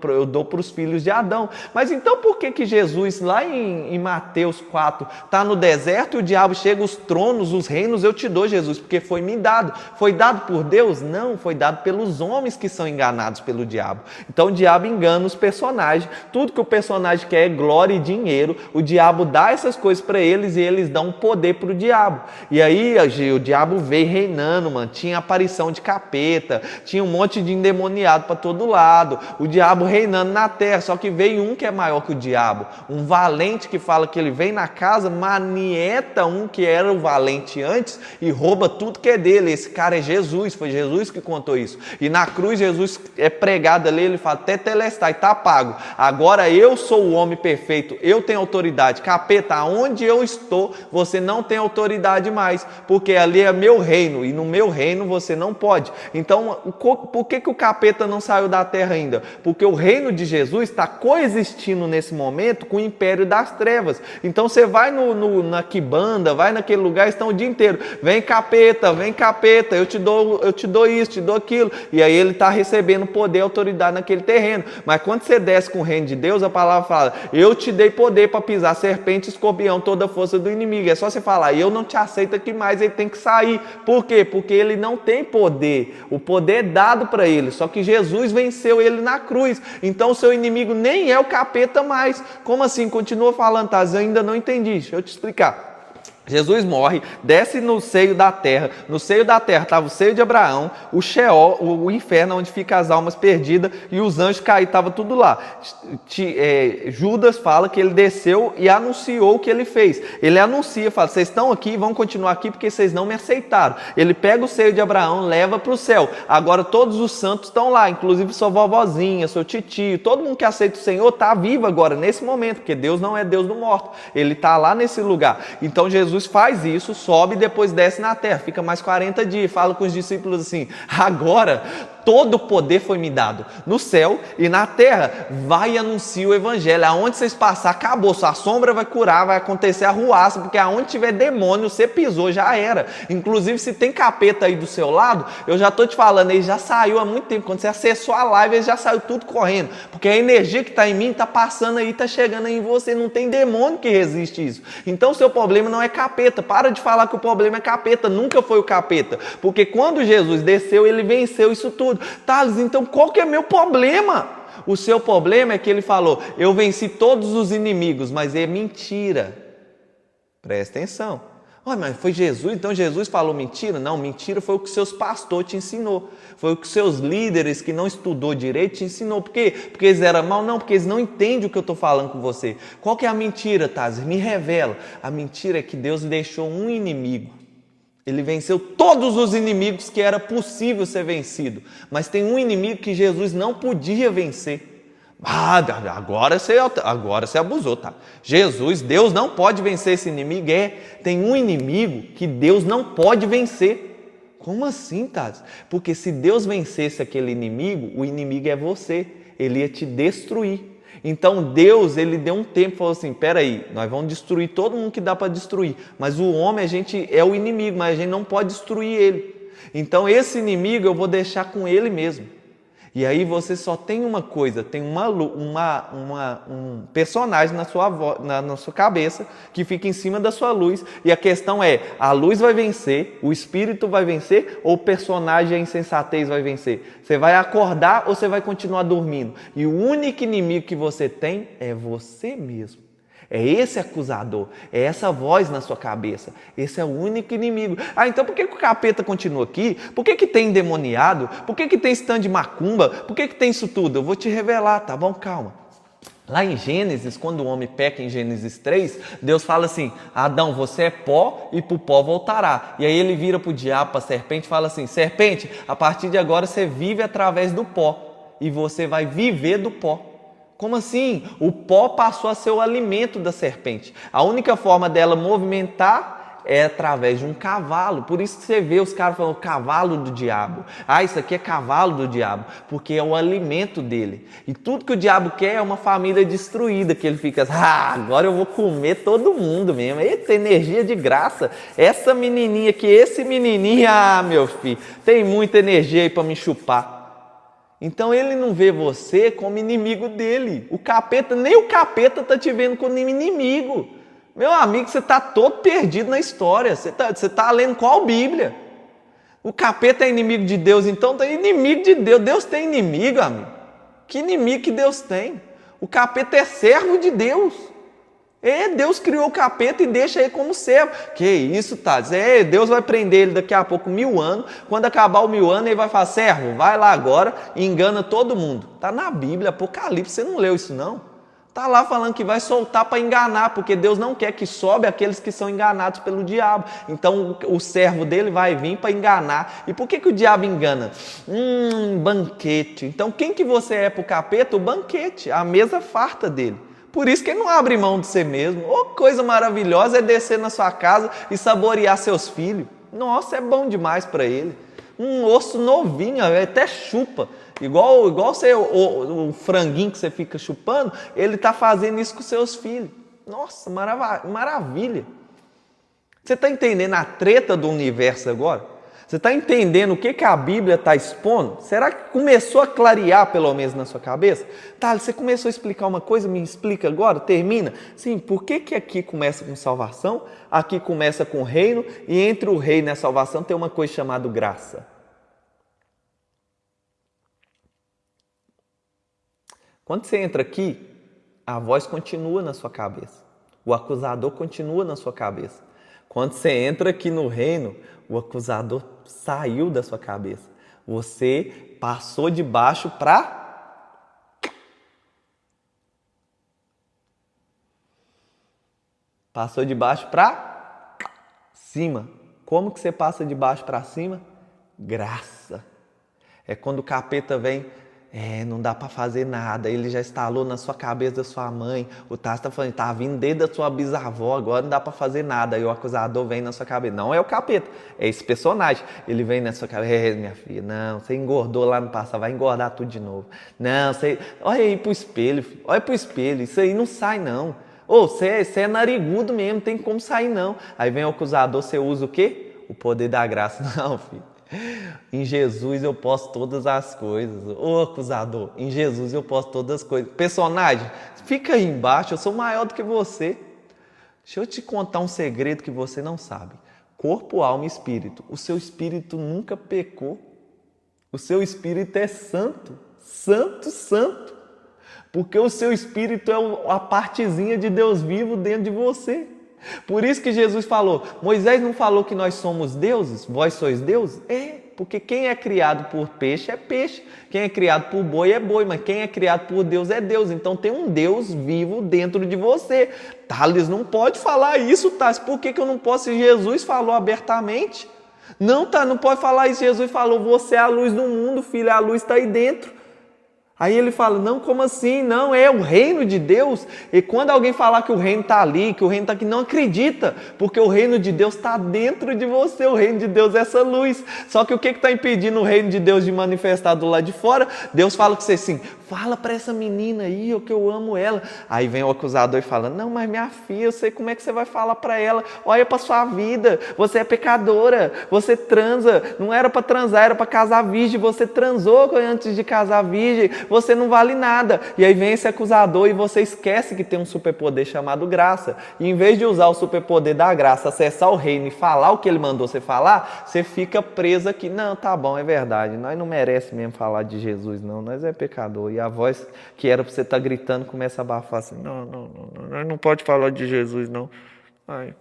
eu dou para os filhos de Adão. Mas então por que Jesus lá em Mateus 4 está no deserto e o diabo chega, os tronos, os reinos eu te dou, Jesus, porque foi me dado. Foi dado por Deus? Não, foi dado pelos homens que são enganados pelo diabo. Então o diabo engana os personagens, tudo que o personagem quer é glória e dinheiro, o diabo dá essas coisas para eles e eles dão poder para o diabo. E aí o diabo veio reinando, mano, tinha aparição de capeta, tinha um monte de endemoniado para todo lado, o diabo reinando na terra, só que veio um que é maior que o diabo, um valente que fala que ele vem na casa, manieta um que era o valente antes e rouba tudo que é dele. Esse cara é Jesus, foi Jesus que contou isso. E na cruz Jesus é pregado ali, ele fala, tetelestai, está pago. Agora eu sou o homem perfeito, eu tenho autoridade. Capeta, aonde eu estou, você não tem autoridade mais, porque ali é meu reino e no meu reino você não pode. Então, por que o capeta não saiu da terra ainda? Porque o reino de Jesus está coexistindo nesse momento com o império das trevas. Então você vai na quibanda, vai naquele lugar, estão o dia inteiro, vem capeta, eu te dou isso, te dou aquilo, e aí ele está recebendo poder e autoridade naquele terreno. Mas quando você desce com o reino de Deus, a palavra fala, eu te dei poder para pisar serpente, escorpião, toda a força do inimigo. É só você falar, eu não te aceito aqui mais, ele tem que sair. Por quê? Porque ele não tem poder, o poder é dado para ele, só que Jesus venceu ele na cruz. Então o seu inimigo nem é o capeta mais. Como assim? Continua falando, tá? Eu ainda não entendi, deixa eu te explicar. Jesus morre, desce no seio da terra estava o seio de Abraão, o Sheol, o inferno onde ficam as almas perdidas, e os anjos caídos, estava tudo lá. Judas fala que ele desceu e anunciou o que ele fez. Ele anuncia, fala, vocês estão aqui, vão continuar aqui porque vocês não me aceitaram. Ele pega o seio de Abraão, leva para o céu. Agora todos os santos estão lá, inclusive sua vovozinha, seu titio, todo mundo que aceita o Senhor está vivo agora, nesse momento, porque Deus não é Deus do morto, ele está lá nesse lugar. Então Jesus faz isso, sobe e depois desce na terra, fica mais 40 dias, fala com os discípulos assim, agora todo o poder foi me dado no céu e na terra, vai e anuncia o evangelho, aonde vocês passar, acabou, sua sombra vai curar, vai acontecer a ruaça, porque aonde tiver demônio, você pisou, já era. Inclusive se tem capeta aí do seu lado, eu já estou te falando, ele já saiu há muito tempo, quando você acessou a live, ele já saiu tudo correndo, porque a energia que está em mim, está passando aí, está chegando aí em você, não tem demônio que resiste isso. Então o seu problema não é capeta, para de falar que o problema é capeta, nunca foi o capeta, porque quando Jesus desceu, ele venceu isso tudo. Thales, então qual que é meu problema? O seu problema é que ele falou, eu venci todos os inimigos, mas é mentira. Presta atenção. Mas foi Jesus, então Jesus falou mentira? Não, mentira foi o que seus pastores te ensinou. Foi o que seus líderes que não estudou direito te ensinou. Por quê? Porque eles eram mal? Não, porque eles não entendem o que eu estou falando com você. Qual que é a mentira, Thales? Me revela. A mentira é que Deus deixou um inimigo. Ele venceu todos os inimigos que era possível ser vencido. Mas tem um inimigo que Jesus não podia vencer. Agora você abusou, tá? Jesus, Deus não pode vencer esse inimigo. Tem um inimigo que Deus não pode vencer. Como assim, Thales? Porque se Deus vencesse aquele inimigo, o inimigo é você. Ele ia te destruir. Então Deus, ele deu um tempo e falou assim, peraí, nós vamos destruir todo mundo que dá para destruir, mas o homem, a gente é o inimigo, mas a gente não pode destruir ele. Então esse inimigo eu vou deixar com ele mesmo. E aí você só tem uma coisa, tem um personagem na sua cabeça que fica em cima da sua luz, e a questão é, a luz vai vencer, o espírito vai vencer, ou o personagem, a insensatez vai vencer? Você vai acordar ou você vai continuar dormindo? E o único inimigo que você tem é você mesmo. É esse acusador, é essa voz na sua cabeça. Esse é o único inimigo. Então por que o capeta continua aqui? Por que tem endemoniado? Por que tem stand de macumba? Por que tem isso tudo? Eu vou te revelar, tá bom? Calma. Lá em Gênesis, quando o homem peca em Gênesis 3, Deus fala assim, Adão, você é pó e para o pó voltará. E aí ele vira para o diabo, para a serpente, e fala assim, serpente, a partir de agora você vive através do pó e você vai viver do pó. Como assim? O pó passou a ser o alimento da serpente. A única forma dela movimentar é através de um cavalo. Por isso que você vê os caras falando cavalo do diabo. Ah, isso aqui é cavalo do diabo, porque é o alimento dele. E tudo que o diabo quer é uma família destruída, que ele fica, agora eu vou comer todo mundo mesmo. Eita, energia de graça. Essa menininha aqui, esse menininho, meu filho, tem muita energia aí para me chupar. Então ele não vê você como inimigo dele. O capeta, nem o capeta está te vendo como inimigo. Meu amigo, você está todo perdido na história. Você tá lendo qual Bíblia? O capeta é inimigo de Deus, então é inimigo de Deus. Deus tem inimigo, amigo. Que inimigo que Deus tem? O capeta é servo de Deus. Deus criou o capeta e deixa ele como servo. Que isso, Thales? Deus vai prender ele daqui a pouco 1000 anos. Quando acabar o 1000 anos, ele vai falar, servo, vai lá agora e engana todo mundo. Está na Bíblia, Apocalipse, você não leu isso não? Está lá falando que vai soltar para enganar, porque Deus não quer que sobe aqueles que são enganados pelo diabo. Então o servo dele vai vir para enganar. E por que o diabo engana? Banquete. Então quem que você é para o capeta? O banquete, a mesa farta dele. Por isso que ele não abre mão de si mesmo. Coisa maravilhosa é descer na sua casa e saborear seus filhos. Nossa, é bom demais para ele. Um osso novinho, até chupa. Igual você, o franguinho que você fica chupando, ele está fazendo isso com seus filhos. Nossa, maravilha. Você está entendendo a treta do universo agora? Você está entendendo o que a Bíblia está expondo? Será que começou a clarear pelo menos na sua cabeça? Tá, você começou a explicar uma coisa, me explica agora, termina. Sim, por que aqui começa com salvação, aqui começa com reino, e entre o reino e a salvação tem uma coisa chamada graça. Quando você entra aqui, a voz continua na sua cabeça. O acusador continua na sua cabeça. Quando você entra aqui no reino, o acusador saiu da sua cabeça. Você passou de baixo para... Passou de baixo para cima. Como que você passa de baixo para cima? Graça. É quando o capeta vem... não dá para fazer nada, ele já instalou na sua cabeça da sua mãe, o Tassi está falando, está vindo desde a sua bisavó, agora não dá para fazer nada, e o acusador vem na sua cabeça, não é o capeta, é esse personagem, ele vem na sua cabeça, minha filha, não, você engordou lá no passado, vai engordar tudo de novo, não, você, olha aí pro espelho, filho. Olha pro espelho, isso aí não sai não, você é narigudo mesmo, não tem como sair não, aí vem o acusador, você usa o quê? O poder da graça, não filho. Em Jesus eu posso todas as coisas. Ô acusador, em Jesus eu posso todas as coisas. Personagem, fica aí embaixo, eu sou maior do que você. Deixa eu te contar um segredo que você não sabe. Corpo, alma e espírito. O seu espírito nunca pecou. O seu espírito é santo. Santo, santo. Porque o seu espírito é a partezinha de Deus vivo dentro de você. Por isso que Jesus falou, Moisés não falou que nós somos deuses, vós sois deuses? Porque quem é criado por peixe é peixe, quem é criado por boi é boi, mas quem é criado por Deus é Deus, então tem um Deus vivo dentro de você. Thales não pode falar isso, Thales, por que eu não posso? Se Jesus falou abertamente, não pode falar isso, Jesus falou, você é a luz do mundo, filho, a luz está aí dentro. Aí ele fala, não, como assim? Não, é o reino de Deus. E quando alguém falar que o reino está ali, que o reino está aqui, não acredita, porque o reino de Deus está dentro de você, o reino de Deus é essa luz. Só que o que está impedindo o reino de Deus de manifestar do lado de fora? Deus fala com você assim, fala para essa menina aí, que eu amo ela. Aí vem o acusador e fala, não, mas minha filha, eu sei como é que você vai falar para ela, olha para sua vida, você é pecadora, você transa, não era para transar, era para casar virgem, você transou antes de casar virgem, você não vale nada. E aí vem esse acusador e você esquece que tem um superpoder chamado graça. E em vez de usar o superpoder da graça, acessar o reino e falar o que ele mandou você falar, você fica preso aqui. Não, tá bom, é verdade. Nós não merecemos mesmo falar de Jesus, não. Nós é pecador. E a voz que era para você estar gritando começa a abafar assim. Não, nós não pode falar de Jesus, não. Ai.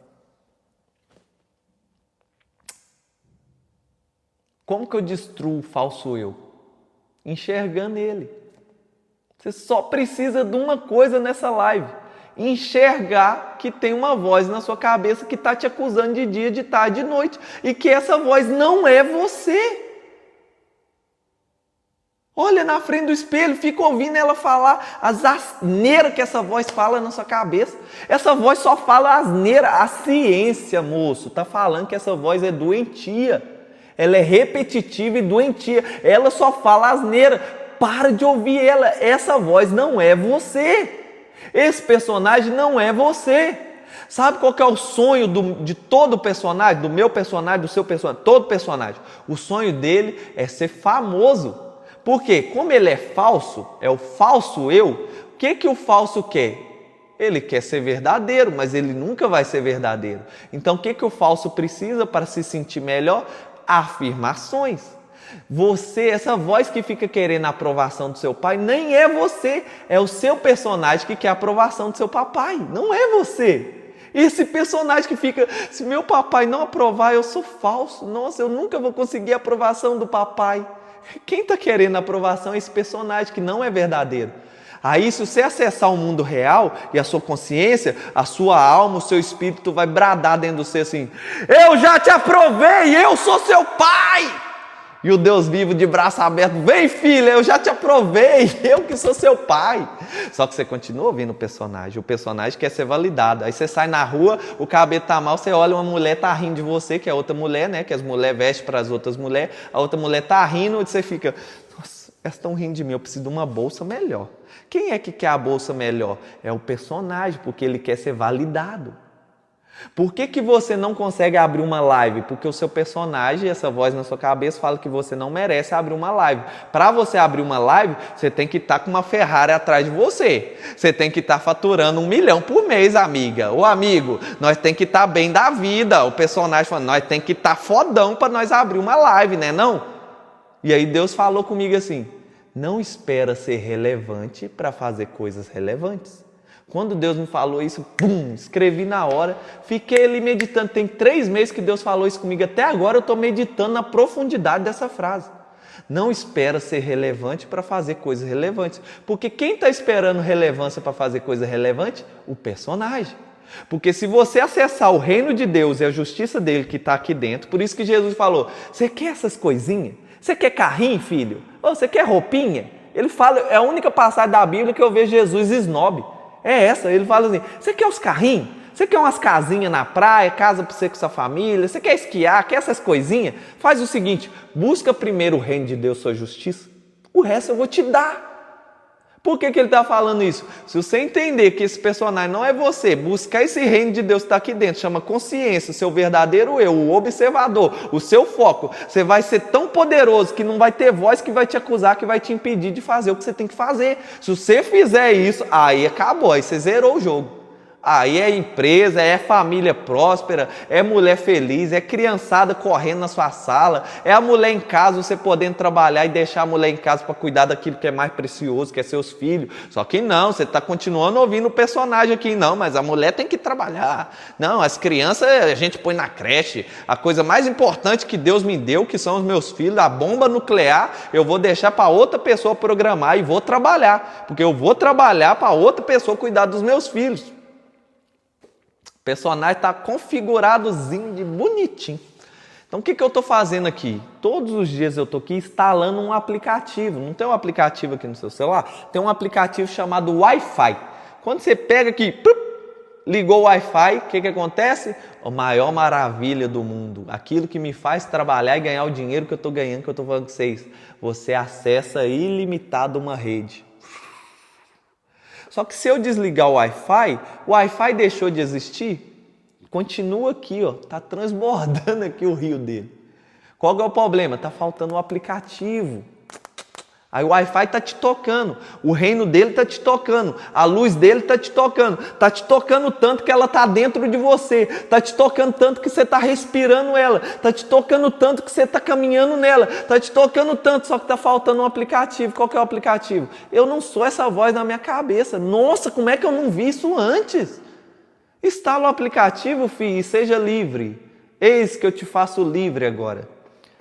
Como que eu destruo o falso eu? Enxergando ele. Você só precisa de uma coisa nessa live. Enxergar que tem uma voz na sua cabeça que está te acusando de dia, de tarde, de noite. E que essa voz não é você. Olha na frente do espelho, fica ouvindo ela falar as asneiras que essa voz fala na sua cabeça. Essa voz só fala asneira. A ciência, moço, está falando que essa voz é doentia. Ela é repetitiva e doentia. Ela só fala asneira. Para de ouvir ela. Essa voz não é você. Esse personagem não é você. Sabe qual que é o sonho de todo personagem? Do meu personagem, do seu personagem, todo personagem. O sonho dele é ser famoso. Porque como ele é falso, é o falso eu, o que o falso quer? Ele quer ser verdadeiro, mas ele nunca vai ser verdadeiro. Então o que o falso precisa para se sentir melhor? Afirmações. Você, essa voz que fica querendo a aprovação do seu pai, nem é você, é o seu personagem que quer a aprovação do seu papai, não é você. Esse personagem que fica, se meu papai não aprovar, eu sou falso, nossa, eu nunca vou conseguir a aprovação do papai. Quem está querendo a aprovação é esse personagem que não é verdadeiro. Aí, se você acessar o mundo real e a sua consciência, a sua alma, o seu espírito vai bradar dentro de você assim: eu já te aprovei, eu sou seu pai! E o Deus vivo de braço aberto: vem filha, eu já te aprovei, eu que sou seu pai. Só que você continua ouvindo o personagem quer ser validado. Aí você sai na rua, o cabelo tá mal, você olha, uma mulher tá rindo de você, que é outra mulher, né? Que as mulheres vestem para as outras mulheres, a outra mulher tá rindo, e você fica: nossa, elas estão rindo de mim, eu preciso de uma bolsa melhor. Quem é que quer a bolsa melhor? É o personagem, porque ele quer ser validado. Por que você não consegue abrir uma live? Porque o seu personagem, essa voz na sua cabeça, fala que você não merece abrir uma live. Para você abrir uma live, você tem que estar com uma Ferrari atrás de você. Você tem que estar faturando 1 milhão por mês, amiga. Ô amigo, nós tem que estar bem da vida. O personagem falando: nós tem que estar fodão para nós abrir uma live, né não? E aí Deus falou comigo assim: não espera ser relevante para fazer coisas relevantes. Quando Deus me falou isso, escrevi na hora, fiquei ali meditando. Tem 3 meses que Deus falou isso comigo, até agora eu estou meditando na profundidade dessa frase. Não espera ser relevante para fazer coisas relevantes. Porque quem está esperando relevância para fazer coisa relevante? O personagem. Porque se você acessar o reino de Deus e a justiça dele que está aqui dentro, por isso que Jesus falou: você quer essas coisinhas? Você quer carrinho, filho? Ou você quer roupinha? Ele fala, é a única passagem da Bíblia que eu vejo Jesus snob. É essa, ele fala assim: você quer os carrinhos? Você quer umas casinhas na praia, casa para você com sua família? Você quer esquiar, quer essas coisinhas? Faz o seguinte: busca primeiro o reino de Deus, sua justiça, o resto eu vou te dar. Por que ele está falando isso? Se você entender que esse personagem não é você, buscar esse reino de Deus que está aqui dentro, chama consciência, o seu verdadeiro eu, o observador, o seu foco, você vai ser tão poderoso que não vai ter voz que vai te acusar, que vai te impedir de fazer o que você tem que fazer. Se você fizer isso, aí acabou, aí você zerou o jogo. Aí é empresa, é família próspera, é mulher feliz, é criançada correndo na sua sala, é a mulher em casa, você podendo trabalhar e deixar a mulher em casa para cuidar daquilo que é mais precioso, que é seus filhos. Só que não, você está continuando ouvindo o personagem aqui, não, mas a mulher tem que trabalhar. Não, as crianças a gente põe na creche. A coisa mais importante que Deus me deu, que são os meus filhos, a bomba nuclear, eu vou deixar para outra pessoa programar e vou trabalhar, porque eu vou trabalhar para outra pessoa cuidar dos meus filhos. O personagem está configuradozinho de bonitinho. Então o que eu estou fazendo aqui? Todos os dias eu estou aqui instalando um aplicativo. Não tem um aplicativo aqui no seu celular? Tem um aplicativo chamado Wi-Fi. Quando você pega aqui, ligou o Wi-Fi, o que acontece? A maior maravilha do mundo. Aquilo que me faz trabalhar e ganhar o dinheiro que eu estou ganhando, que eu estou falando com vocês. Você acessa ilimitado uma rede. Só que se eu desligar o Wi-Fi deixou de existir? Continua aqui, ó, tá transbordando aqui o rio dele. Qual que é o problema? Tá faltando um aplicativo. Aí o Wi-Fi está te tocando, o reino dele está te tocando, a luz dele está te tocando tanto que ela está dentro de você, está te tocando tanto que você está respirando ela, está te tocando tanto que você está caminhando nela, está te tocando tanto, só que está faltando um aplicativo. Qual que é o aplicativo? Eu não sou essa voz na minha cabeça. Nossa, como é que eu não vi isso antes? Instala o aplicativo, filho, e seja livre. Eis que eu te faço livre agora.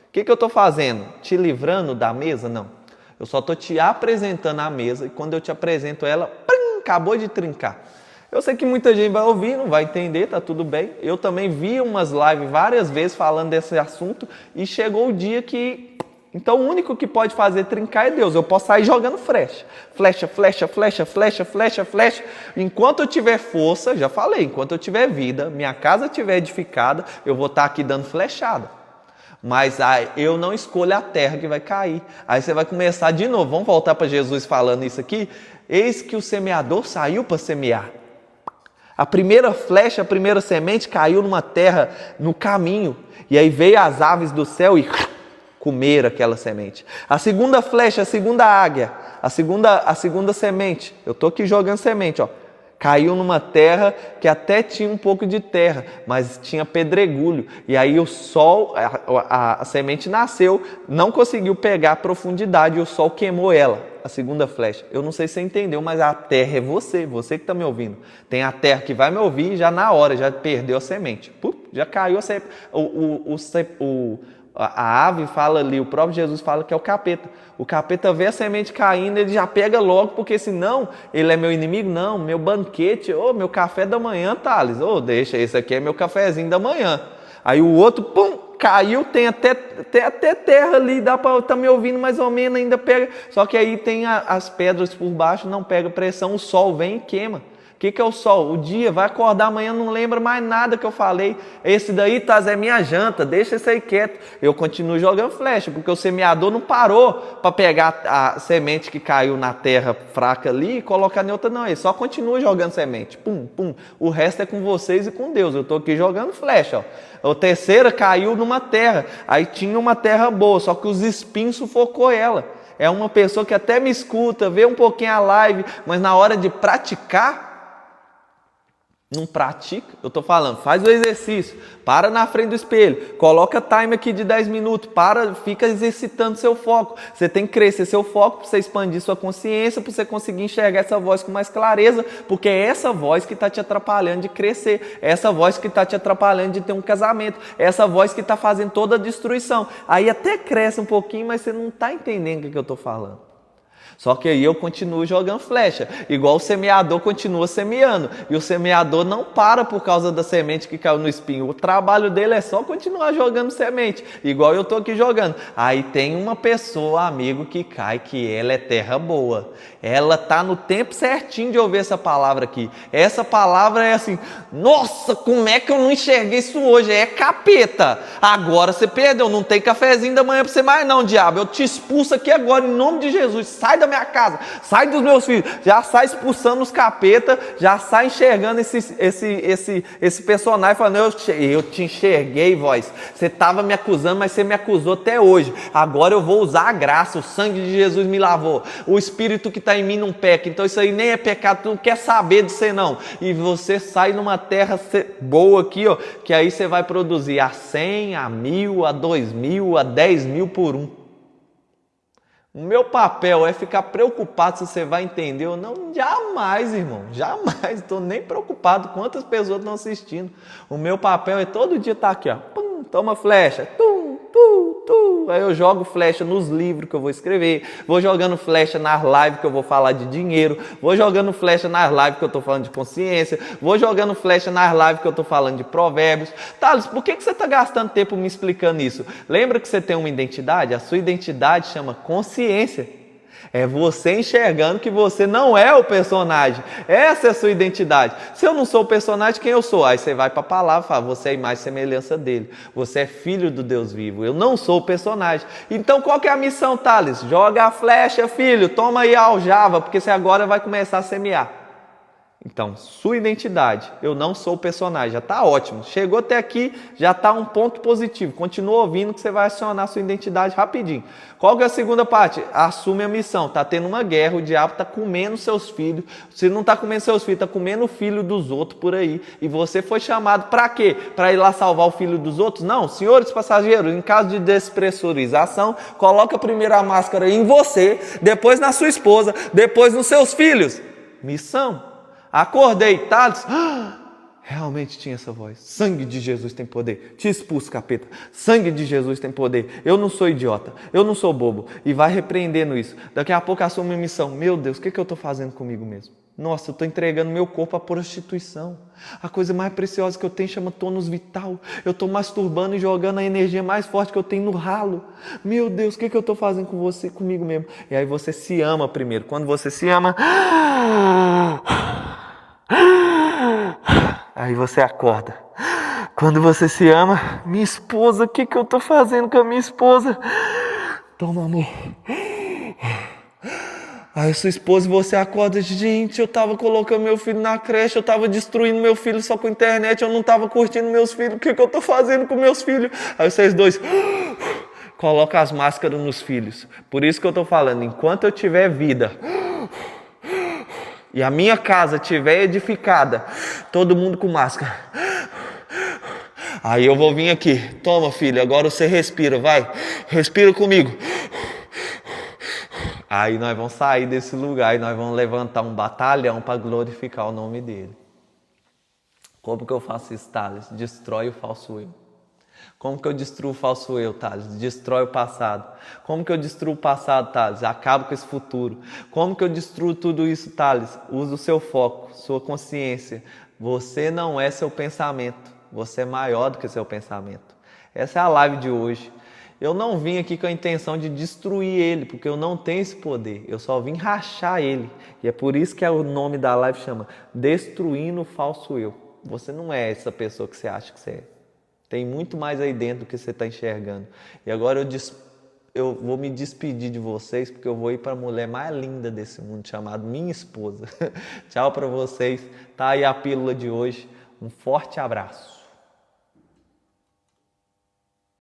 O que eu estou fazendo? Te livrando da mesa? Não. Eu só estou te apresentando a mesa e quando eu te apresento ela, acabou de trincar. Eu sei que muita gente vai ouvir, não vai entender, tá tudo bem. Eu também vi umas lives várias vezes falando desse assunto e chegou o dia que Então o único que pode fazer trincar é Deus. Eu posso sair jogando flecha. Flecha, flecha, flecha, flecha, flecha, flecha. Enquanto eu tiver força, já falei, enquanto eu tiver vida, minha casa estiver edificada, eu vou estar aqui dando flechada. Mas eu não escolho a terra que vai cair. Aí você vai começar de novo. Vamos voltar para Jesus falando isso aqui. Eis que o semeador saiu para semear. A primeira flecha, a primeira semente caiu numa terra no caminho. E aí veio as aves do céu e comeram aquela semente. A segunda flecha, a segunda águia, a segunda semente. Eu estou aqui jogando semente, ó. Caiu numa terra que até tinha um pouco de terra, mas tinha pedregulho. E aí o sol, a semente nasceu, não conseguiu pegar a profundidade e o sol queimou ela, a segunda flecha. Eu não sei se você entendeu, mas a terra é você que está me ouvindo. Tem a terra que vai me ouvir já na hora, já perdeu a semente. Já caiu a semente. A ave fala ali, o próprio Jesus fala que é o capeta. O capeta vê a semente caindo, ele já pega logo, porque senão ele é meu inimigo. Não, meu banquete, meu café da manhã, Thales. Deixa, esse aqui é meu cafezinho da manhã. Aí o outro, caiu, tem até terra ali, dá para estar me ouvindo mais ou menos, ainda pega. Só que aí tem as pedras por baixo, não pega pressão, o sol vem e queima. O que é o sol? O dia, vai acordar amanhã, não lembra mais nada que eu falei. Esse daí, Taz, é minha janta, deixa esse aí quieto. Eu continuo jogando flecha, porque o semeador não parou para pegar a semente que caiu na terra fraca ali e colocar em outra, não. Ele só continua jogando semente. Pum, pum. O resto é com vocês e com Deus. Eu estou aqui jogando flecha, ó. A terceira caiu numa terra. Aí tinha uma terra boa, só que os espinhos sufocou ela. É uma pessoa que até me escuta, vê um pouquinho a live, mas na hora de praticar, não pratica. Eu estou falando, faz o exercício, para na frente do espelho, coloca time aqui de 10 minutos, fica exercitando seu foco. Você tem que crescer seu foco para você expandir sua consciência, para você conseguir enxergar essa voz com mais clareza, porque é essa voz que está te atrapalhando de crescer, é essa voz que está te atrapalhando de ter um casamento, é essa voz que está fazendo toda a destruição. Aí até cresce um pouquinho, mas você não está entendendo o que eu estou falando. Só que aí eu continuo jogando flecha, igual o semeador continua semeando. E o semeador não para por causa da semente que caiu no espinho. O trabalho dele é só continuar jogando semente, igual eu estou aqui jogando. Aí tem uma pessoa, amigo, que cai, que ela é terra boa. Ela está no tempo certinho de ouvir essa palavra aqui. Essa palavra é assim, nossa, como é que eu não enxerguei isso hoje? É capeta. Agora você perdeu, não tem cafezinho da manhã para você mais não, diabo. Eu te expulso aqui agora, em nome de Jesus. Sai da minha casa, sai dos meus filhos. Já sai expulsando os capeta, já sai enxergando esse personagem, falando, eu te enxerguei, voz. Você estava me acusando, mas você me acusou até hoje. Agora eu vou usar a graça, o sangue de Jesus me lavou. O Espírito que está em mim não peca, então isso aí nem é pecado, tu não quer saber de você não. E você sai numa terra boa aqui, ó, que aí você vai produzir a 100, a 1000, a 2000, a 10.000 por um. O meu papel é ficar preocupado se você vai entender ou não? Jamais, irmão, jamais. Estou nem preocupado quantas pessoas estão assistindo. O meu papel é todo dia estar aqui, ó. Pum, toma flecha, aí eu jogo flecha nos livros que eu vou escrever, vou jogando flecha nas lives que eu vou falar de dinheiro, vou jogando flecha nas lives que eu estou falando de consciência, vou jogando flecha nas lives que eu estou falando de provérbios. Thales, por que você está gastando tempo me explicando isso? Lembra que você tem uma identidade? A sua identidade chama consciência. É você enxergando que você não é o personagem. Essa é a sua identidade. Se eu não sou o personagem, quem eu sou? Aí você vai para a palavra e fala, você é a imagem e semelhança dele. Você é filho do Deus vivo. Eu não sou o personagem. Então qual que é a missão, Thales? Joga a flecha, filho. Toma aí a aljava, porque você agora vai começar a semear. Então, sua identidade, eu não sou o personagem, já está ótimo. Chegou até aqui, já está um ponto positivo. Continua ouvindo que você vai acionar sua identidade rapidinho. Qual que é a segunda parte? Assume a missão. Está tendo uma guerra, o diabo está comendo seus filhos. Se não está comendo seus filhos, está comendo o filho dos outros por aí. E você foi chamado para quê? Para ir lá salvar o filho dos outros? Não, senhores passageiros, em caso de despressurização, coloca primeiro a máscara em você, depois na sua esposa, depois nos seus filhos. Missão. Acordei, Thales, realmente tinha essa voz. Sangue de Jesus tem poder. Te expulso, capeta. Sangue de Jesus tem poder. Eu não sou idiota, eu não sou bobo. E vai repreendendo isso. Daqui a pouco assume a missão. Meu Deus, o que eu estou fazendo comigo mesmo? Nossa, eu estou entregando meu corpo à prostituição. A coisa mais preciosa que eu tenho chama tônus vital. Eu estou masturbando e jogando a energia mais forte que eu tenho no ralo. Meu Deus, o que eu estou fazendo com você, comigo mesmo? E aí você se ama primeiro. Quando você se ama, aí você acorda. Quando você se ama, minha esposa, o que eu estou fazendo com a minha esposa? Toma, amor. Aí sua esposa e você acorda, gente, eu tava colocando meu filho na creche, eu tava destruindo meu filho só com a internet, eu não tava curtindo meus filhos, o que eu tô fazendo com meus filhos? Aí vocês dois colocam as máscaras nos filhos. Por isso que eu tô falando, enquanto eu tiver vida e a minha casa tiver edificada, todo mundo com máscara. Aí eu vou vir aqui, toma filho, agora você respira, vai, respira comigo. Aí nós vamos sair desse lugar e nós vamos levantar um batalhão para glorificar o nome dele. Como que eu faço isso, Thales? Destrói o falso eu. Como que eu destruo o falso eu, Thales? Destrói o passado. Como que eu destruo o passado, Thales? Acabo com esse futuro. Como que eu destruo tudo isso, Thales? Usa o seu foco, sua consciência. Você não é seu pensamento. Você é maior do que seu pensamento. Essa é a live de hoje. Eu não vim aqui com a intenção de destruir ele, porque eu não tenho esse poder. Eu só vim rachar ele. E é por isso que o nome da live chama Destruindo o Falso Eu. Você não é essa pessoa que você acha que você é. Tem muito mais aí dentro do que você está enxergando. E agora eu vou me despedir de vocês, porque eu vou ir para a mulher mais linda desse mundo, chamada minha esposa. Tchau para vocês. Tá aí a pílula de hoje. Um forte abraço.